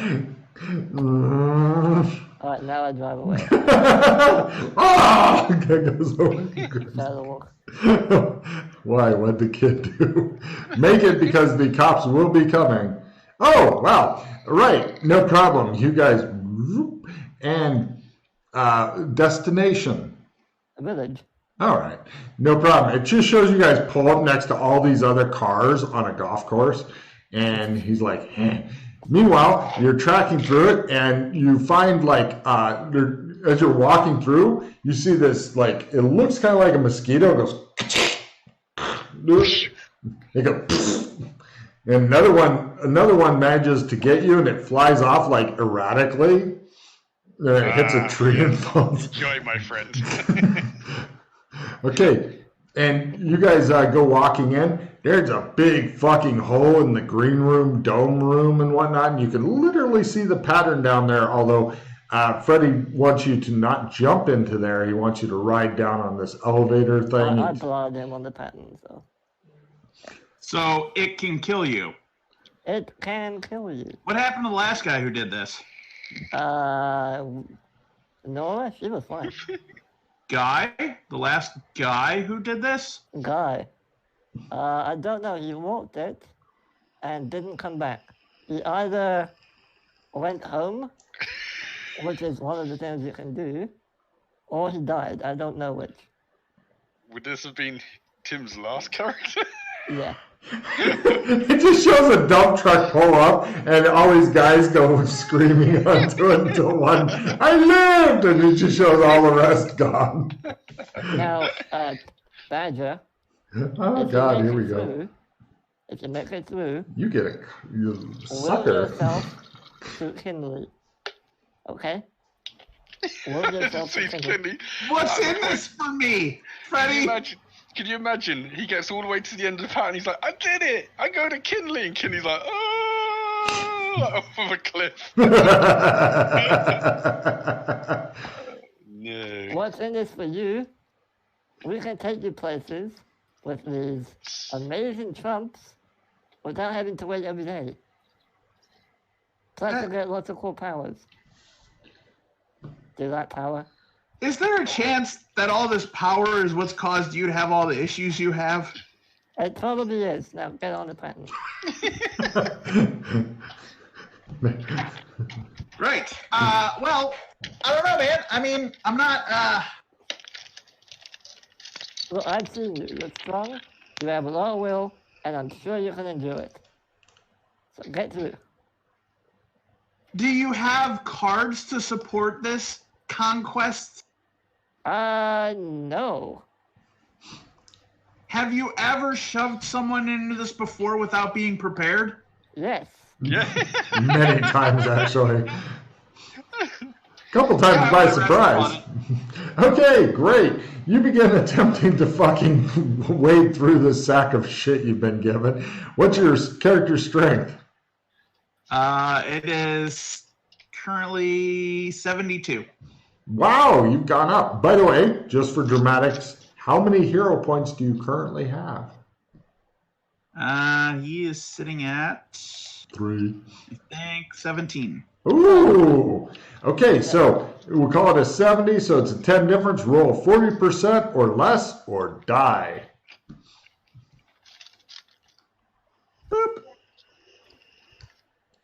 Speaker 1: Alright, now I drive away.
Speaker 2: Ah! Guy goes over.
Speaker 1: Shadow Walk.
Speaker 2: Why? What'd the kid do? Make it because the cops will be coming. Oh, wow. Right. No problem. You guys. And destination.
Speaker 1: A village.
Speaker 2: All right. No problem. It just shows you guys pull up next to all these other cars on a golf course. And he's like, eh. Meanwhile, you're tracking through it and you find like, as you're walking through, you see this, like, it looks kind of like a mosquito. It goes, it goes, and another one manages to get you and it flies off like erratically. And it hits a tree and falls.
Speaker 3: Enjoy, my friend.
Speaker 2: Okay, and you guys go walking in. There's a big fucking hole in the green room, dome room, and whatnot. And you can literally see the pattern down there. Although Freddie wants you to not jump into there. He wants you to ride down on this elevator thing.
Speaker 1: I blotted him on the pattern, so.
Speaker 4: So it can kill you.
Speaker 1: It can kill you.
Speaker 4: What happened to the last guy who did this?
Speaker 1: Nora, she was fine.
Speaker 4: Guy? The last guy who did this?
Speaker 1: Guy. I don't know, he walked it and didn't come back. He either went home, which is one of the things you can do, or he died. I don't know which.
Speaker 3: Would this have been Tim's last character?
Speaker 1: Yeah.
Speaker 2: It just shows a dump truck pull up and all these guys go screaming onto it until one, I lived! And it just shows all the rest gone.
Speaker 1: Now, Badger.
Speaker 2: Oh, God, here we go.
Speaker 1: If you make it through,
Speaker 2: You get a you
Speaker 1: will
Speaker 2: sucker.
Speaker 1: yourself to Kinley. Okay? Will yourself to
Speaker 3: Sees
Speaker 1: Kinley.
Speaker 3: Kenny.
Speaker 4: What's in this for me? Freddie?
Speaker 3: Can you imagine? He gets all the way to the end of the pattern. He's like, I did it. I go to Kinley. And Kinley's like, oh. off of a cliff. No.
Speaker 1: What's in this for you? We can take you places with these amazing trumps without having to wait every day. Plus, you get lots of cool powers. Do you like power?
Speaker 4: Is there a chance that all this power is what's caused you to have all the issues you have?
Speaker 1: It probably is. Now get on the patent.
Speaker 4: Right. Well, I don't know, man. I mean, I'm not,
Speaker 1: Look, I've seen you. You're strong, you have a lot of will, and I'm sure you can endure it. So get through.
Speaker 4: Do you have cards to support this conquest?
Speaker 1: No.
Speaker 4: Have you ever shoved someone into this before without being prepared?
Speaker 1: Yes.
Speaker 3: Yeah.
Speaker 2: Many times, actually. Couple times by surprise. Okay, great. You begin attempting to fucking wade through this sack of shit you've been given. What's your character strength?
Speaker 4: It is currently 72.
Speaker 2: Wow, you've gone up. By the way, just for dramatics, how many hero points do you currently have?
Speaker 4: He is sitting at
Speaker 2: 3.
Speaker 4: I think 17.
Speaker 2: Ooh. Okay, so we'll call it a 70, so it's a 10 difference. Roll 40% or less or die. Boop.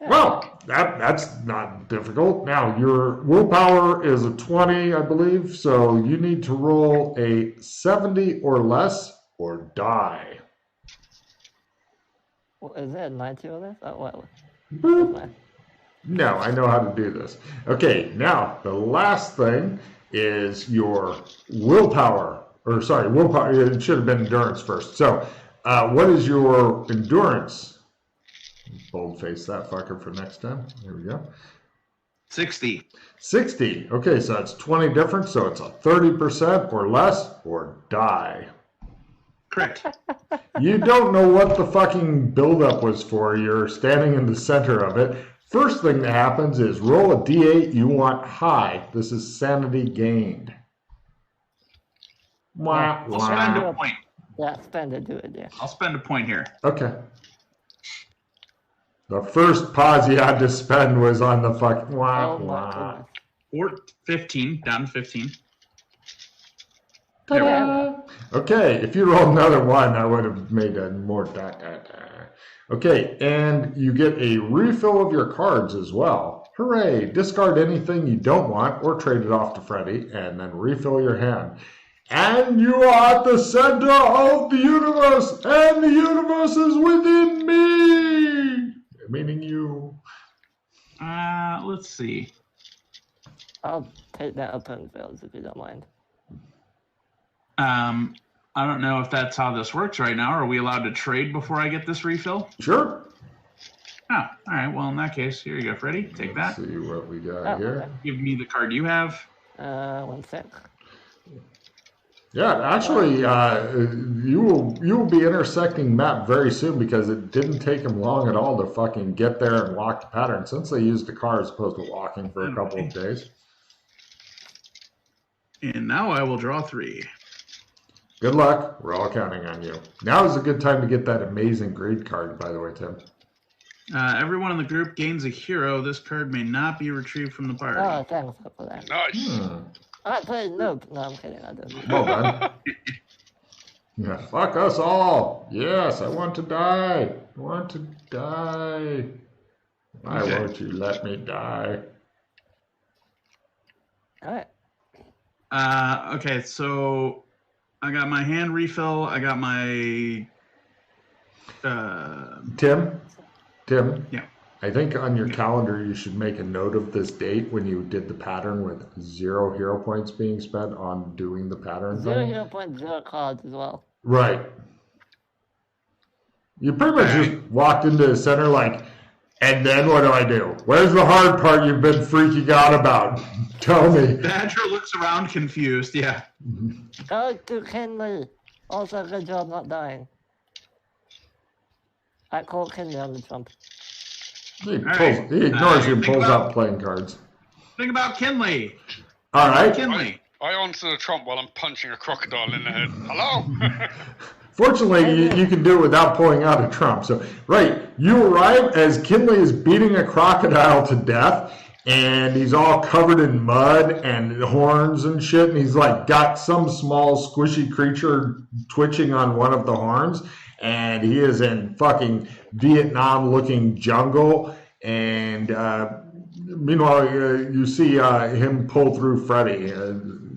Speaker 2: Well, that's not difficult. Now, your willpower is a 20, I believe, so you need to roll a 70 or less or die.
Speaker 1: Well, is it 90 or less? Oh, well.
Speaker 2: Boop. No, I know how to do this. Okay, now the last thing is your willpower. Or sorry, willpower. It should have been endurance first. So, what is your endurance? Boldface that fucker for next time. Here we go.
Speaker 4: 60.
Speaker 2: 60. Okay, so it's 20 different. So it's a 30% or less or die.
Speaker 4: Correct.
Speaker 2: You don't know what the fucking buildup was for. You're standing in the center of it. First thing that happens is roll a d8 you want high. This is sanity gained. Wah,
Speaker 4: I'll spend a
Speaker 2: wah.
Speaker 4: point.
Speaker 1: Yeah, spend it, do it, yeah.
Speaker 4: I'll spend a point here.
Speaker 2: Okay. The first pause you had to spend was on the fucking wah,
Speaker 1: Oh my
Speaker 2: wah.
Speaker 1: goodness.
Speaker 4: Or 15, down to 15.
Speaker 1: Ta-da!
Speaker 2: Okay, if you roll another one, I would have made a more da, da, da. Okay, and you get a refill of your cards as well. Hooray! Discard anything you don't want or trade it off to Freddy, and then refill your hand. And you are at the center of the universe, and the universe is within me! Meaning you.
Speaker 4: Let's see.
Speaker 1: I'll take that open fails if you don't mind.
Speaker 4: I don't know if that's how this works right now. Are we allowed to trade before I get this refill?
Speaker 2: Sure.
Speaker 4: Oh, all right. Well, in that case, here you go, Freddie. Take
Speaker 2: Let's
Speaker 4: that.
Speaker 2: see what we got
Speaker 1: Oh,
Speaker 2: here.
Speaker 1: okay.
Speaker 4: Give me the card you have.
Speaker 1: 1 sec.
Speaker 2: Yeah, actually, you will be intersecting Matt very soon because it didn't take him long at all to fucking get there and lock the pattern since they used the car as opposed to walking for a couple of days.
Speaker 4: And now I will draw 3.
Speaker 2: Good luck. We're all counting on you. Now is a good time to get that amazing grade card, by the way, Tim.
Speaker 4: Everyone in the group gains a hero. This card may not be retrieved from the party.
Speaker 1: Oh, thanks for that.
Speaker 3: Nice.
Speaker 1: I played nope. No, I'm kidding. I don't.
Speaker 2: Well done. Yeah, fuck us all. Yes, I want to die. I want to die. Why
Speaker 4: Okay.
Speaker 2: won't you let me die?
Speaker 1: All right.
Speaker 4: Okay, so I got my hand refill. I got my.
Speaker 2: Tim?
Speaker 4: Yeah.
Speaker 2: I think on your calendar you should make a note of this date when you did the pattern with 0 hero points being spent on doing the pattern
Speaker 1: 0
Speaker 2: thing.
Speaker 1: hero point, 0 cards as well.
Speaker 2: Right. You pretty much just walked into the center like, and then what do I do? Where's the hard part you've been freaking out about? Tell me.
Speaker 4: Badger looks around confused. Yeah.
Speaker 1: Go to Kinley. Also, good job not dying. I call Kinley on the trump.
Speaker 2: He
Speaker 4: right.
Speaker 2: ignores you and
Speaker 4: Think
Speaker 2: pulls
Speaker 4: about-
Speaker 2: out playing cards.
Speaker 4: Think about Kinley.
Speaker 2: All right.
Speaker 4: Kinley.
Speaker 3: I answer the trump while I'm punching a crocodile in the head. Hello?
Speaker 2: Fortunately, you can do it without pulling out a trump. So, right, you arrive as Kinley is beating a crocodile to death, and he's all covered in mud and horns and shit, and he's like got some small squishy creature twitching on one of the horns, and he is in fucking Vietnam-looking jungle, and meanwhile, you see him pull through Freddy.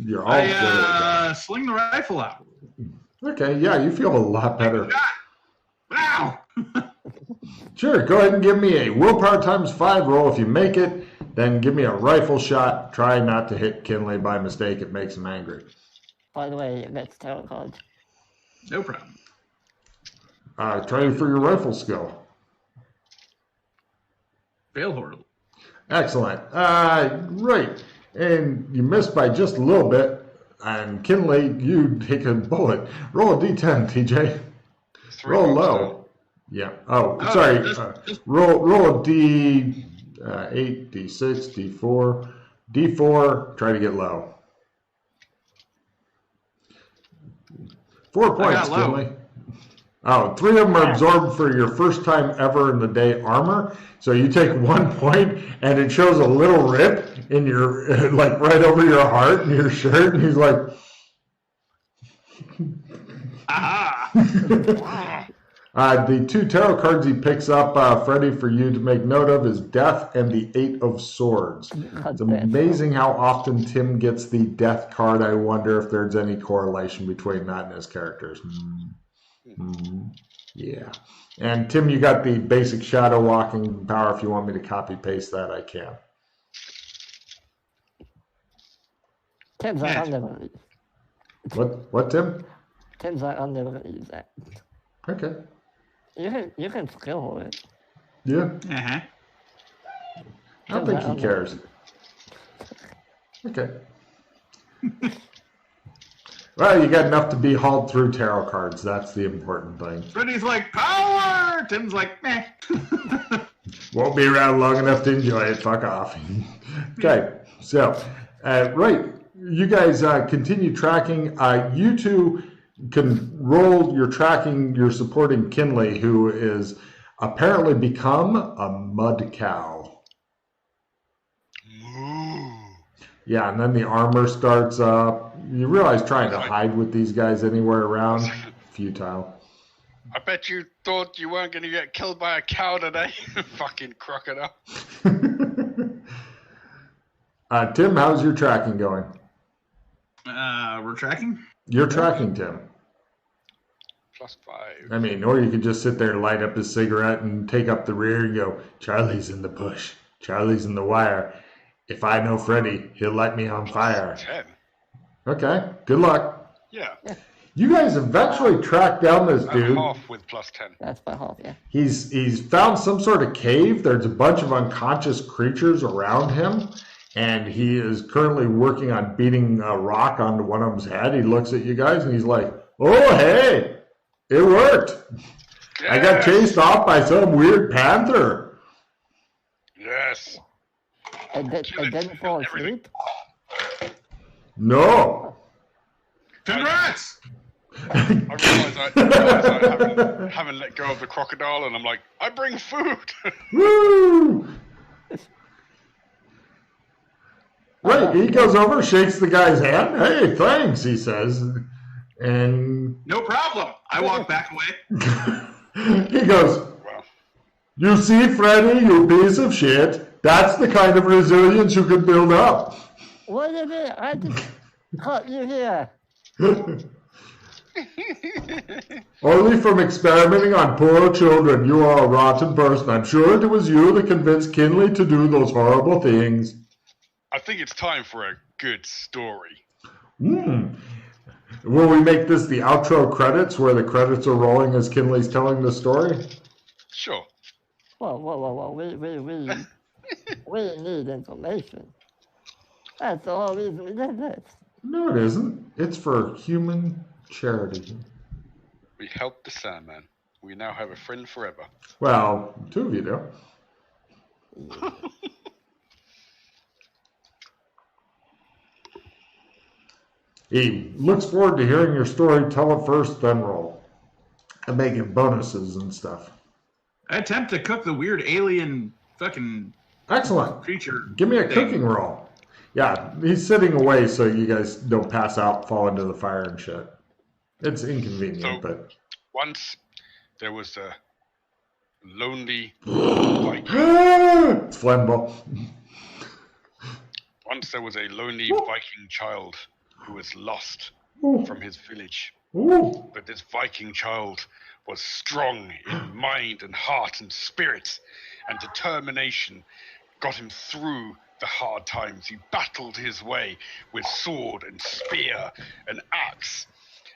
Speaker 2: You're all
Speaker 4: I sling the rifle out.
Speaker 2: okay, yeah, you feel a lot better.
Speaker 4: Wow.
Speaker 2: Sure, go ahead and give me a willpower times 5 roll. If you make it, then give me a rifle shot. Try not to hit Kinley by mistake. It makes him angry.
Speaker 1: By the way, that's tarot cards.
Speaker 4: No problem.
Speaker 2: Try for your rifle skill.
Speaker 4: Fail horrible.
Speaker 2: Excellent. Right. And you missed by just a little bit. And Kinley, you take a bullet. Roll a d10, TJ. Roll low. Yeah. Oh, sorry. Roll a d8, d6, d4. D4, try to get low. 4 points, Kinley. Oh, 3 of them are absorbed for your first time ever in the day armor. So you take 1 point, and it shows a little rip in your, like right over your heart in your shirt. And he's like,
Speaker 4: Aha!
Speaker 2: the 2 tarot cards he picks up, Freddie, for you to make note of is Death and the 8 of Swords. It's amazing how often Tim gets the Death card. I wonder if there's any correlation between that and his characters. Yeah. And Tim, you got the basic shadow walking power. If you want me to copy paste that, I can.
Speaker 1: Tim's like, I'm never gonna use.
Speaker 2: What, Tim?
Speaker 1: Tim's like, I'm never gonna use that.
Speaker 2: Okay.
Speaker 1: You can skill hold it.
Speaker 2: Yeah.
Speaker 4: Uh-huh.
Speaker 2: I don't think he cares. Okay. Well, you got enough to be hauled through tarot cards. That's the important thing.
Speaker 4: Freddy's like, power! Tim's like, meh.
Speaker 2: Won't be around long enough to enjoy it. Fuck off. Okay. So, right. You guys continue tracking. You two can roll your tracking. You're supporting Kinley, who is apparently become a mud cow. Yeah, and then the armor starts up. You realize trying to hide with these guys anywhere around, futile.
Speaker 3: I bet you thought you weren't going to get killed by a cow today. Fucking crocodile.
Speaker 2: Tim, how's your tracking going?
Speaker 4: We're tracking?
Speaker 2: You're tracking, Tim.
Speaker 3: +5.
Speaker 2: I mean, or you could just sit there, light up his cigarette, and take up the rear and go, Charlie's in the bush. Charlie's in the wire. If I know Freddy, he'll light me on fire.
Speaker 3: 10.
Speaker 2: Okay, good luck.
Speaker 3: Yeah.
Speaker 2: You guys eventually track down this dude.
Speaker 3: Half with +10.
Speaker 1: That's by half, yeah.
Speaker 2: He's found some sort of cave. There's a bunch of unconscious creatures around him, and he is currently working on beating a rock onto one of them's head. He looks at you guys and he's like, "Oh, hey, it worked.
Speaker 3: Yes.
Speaker 2: I got chased off by some weird panther."
Speaker 3: Yes.
Speaker 1: And didn't fall asleep?
Speaker 2: No.
Speaker 4: Congrats!
Speaker 3: I realize I haven't let go of the crocodile, and I'm like, I bring food.
Speaker 2: Woo! Right, he goes over, shakes the guy's hand. Hey, thanks, he says. And
Speaker 4: No problem. I walk back away.
Speaker 2: he goes,
Speaker 3: Well,
Speaker 2: "You see, Freddy, you piece of shit. That's the kind of resilience you can build up."
Speaker 1: Wait a minute, I just caught you here.
Speaker 2: Only from experimenting on poor children. You are a rotten person. I'm sure it was you that convinced Kinley to do those horrible things.
Speaker 3: I think it's time for a good story.
Speaker 2: Will we make this the outro credits, where the credits are rolling as Kinley's telling the story?
Speaker 3: Sure.
Speaker 1: Whoa. We need information. That's the whole reason we did this.
Speaker 2: No, it isn't. It's for human charity.
Speaker 3: We helped the Sandman. We now have a friend forever.
Speaker 2: Well, 2 of you do.
Speaker 1: Yeah.
Speaker 2: He looks forward to hearing your story. Tell it first, then roll. And make it bonuses and stuff.
Speaker 4: I attempt to cook the weird alien fucking
Speaker 2: Excellent.
Speaker 4: creature.
Speaker 2: Give me a
Speaker 4: thing.
Speaker 2: cooking roll. Yeah, he's sitting away so you guys don't pass out, fall into the fire and shit. It's inconvenient, but...
Speaker 3: Once there was a lonely Viking.
Speaker 2: It's flammable.
Speaker 3: Once there was a lonely Viking child who was lost from his village.
Speaker 2: Ooh.
Speaker 3: But this Viking child was strong in mind and heart and spirit, and determination got him through the hard times. He battled his way with sword and spear and axe,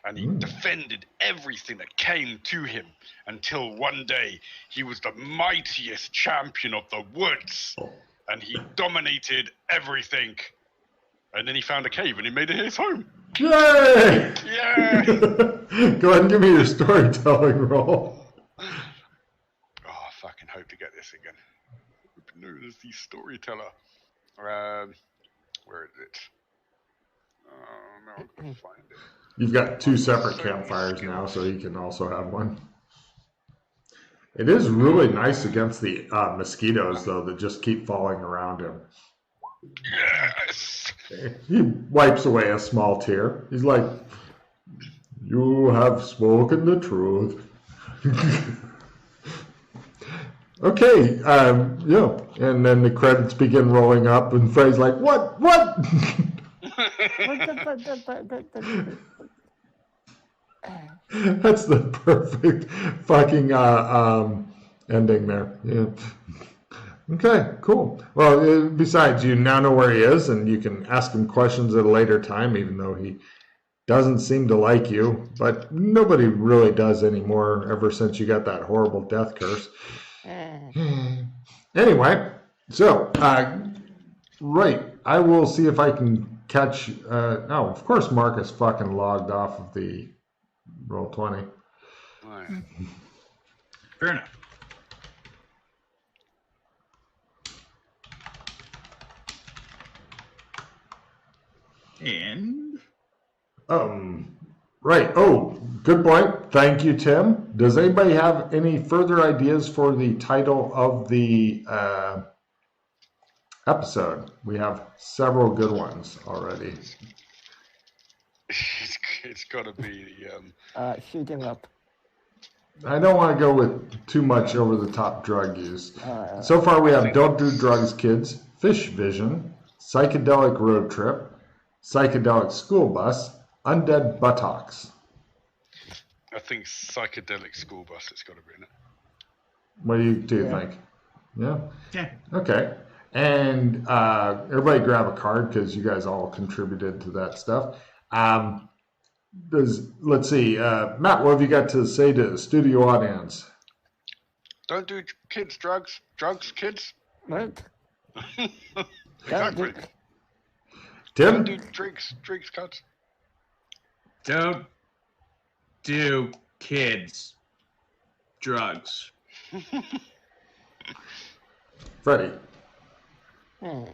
Speaker 3: and he defended everything that came to him until one day he was the mightiest champion of the woods, and he dominated everything. And then he found a cave and he made it his home.
Speaker 2: Yay!
Speaker 3: Yeah!
Speaker 2: Go ahead and give me your storytelling roll.
Speaker 3: Oh, I fucking hope to get this again. Known as the storyteller. Where is it? Oh, no, I'm gonna find it.
Speaker 2: You've got two separate campfires now, so you can also have one. It is really nice against the mosquitoes, though, that just keep falling around him.
Speaker 3: Yes!
Speaker 2: He wipes away a small tear. He's like, "You have spoken the truth." Okay, yeah. And then the credits begin rolling up, and Frey's like, What? That's the perfect fucking ending there. Yeah. Okay, cool. Well, besides, you now know where he is, and you can ask him questions at a later time, even though he doesn't seem to like you. But nobody really does anymore ever since you got that horrible death curse. Anyway, so, right, I will see if I can catch, no, of course Marcus fucking logged off of the Roll20.
Speaker 3: Right.
Speaker 4: Fair enough. And
Speaker 2: Right. Oh, good point. Thank you, Tim. Does anybody have any further ideas for the title of the episode? We have several good ones already.
Speaker 3: It's got to be the
Speaker 1: Shoot him up.
Speaker 2: I don't want to go with too much over the top drug use. So far, we have Don't Do Drugs, Kids, Fish Vision, Psychedelic Road Trip, Psychedelic School Bus, Undead Buttocks.
Speaker 3: I think Psychedelic School Bus. It's got to be in it.
Speaker 2: What do you think? Yeah?
Speaker 4: yeah,
Speaker 2: Okay. And everybody grab a card because you guys all contributed to that stuff. Let's see. Matt, what have you got to say to the studio audience?
Speaker 3: Don't do kids drugs. Drugs, kids.
Speaker 1: What?
Speaker 3: Exactly.
Speaker 2: Tim?
Speaker 3: Don't do drinks, cuts.
Speaker 4: don't do kids drugs.
Speaker 2: Freddie?
Speaker 3: No.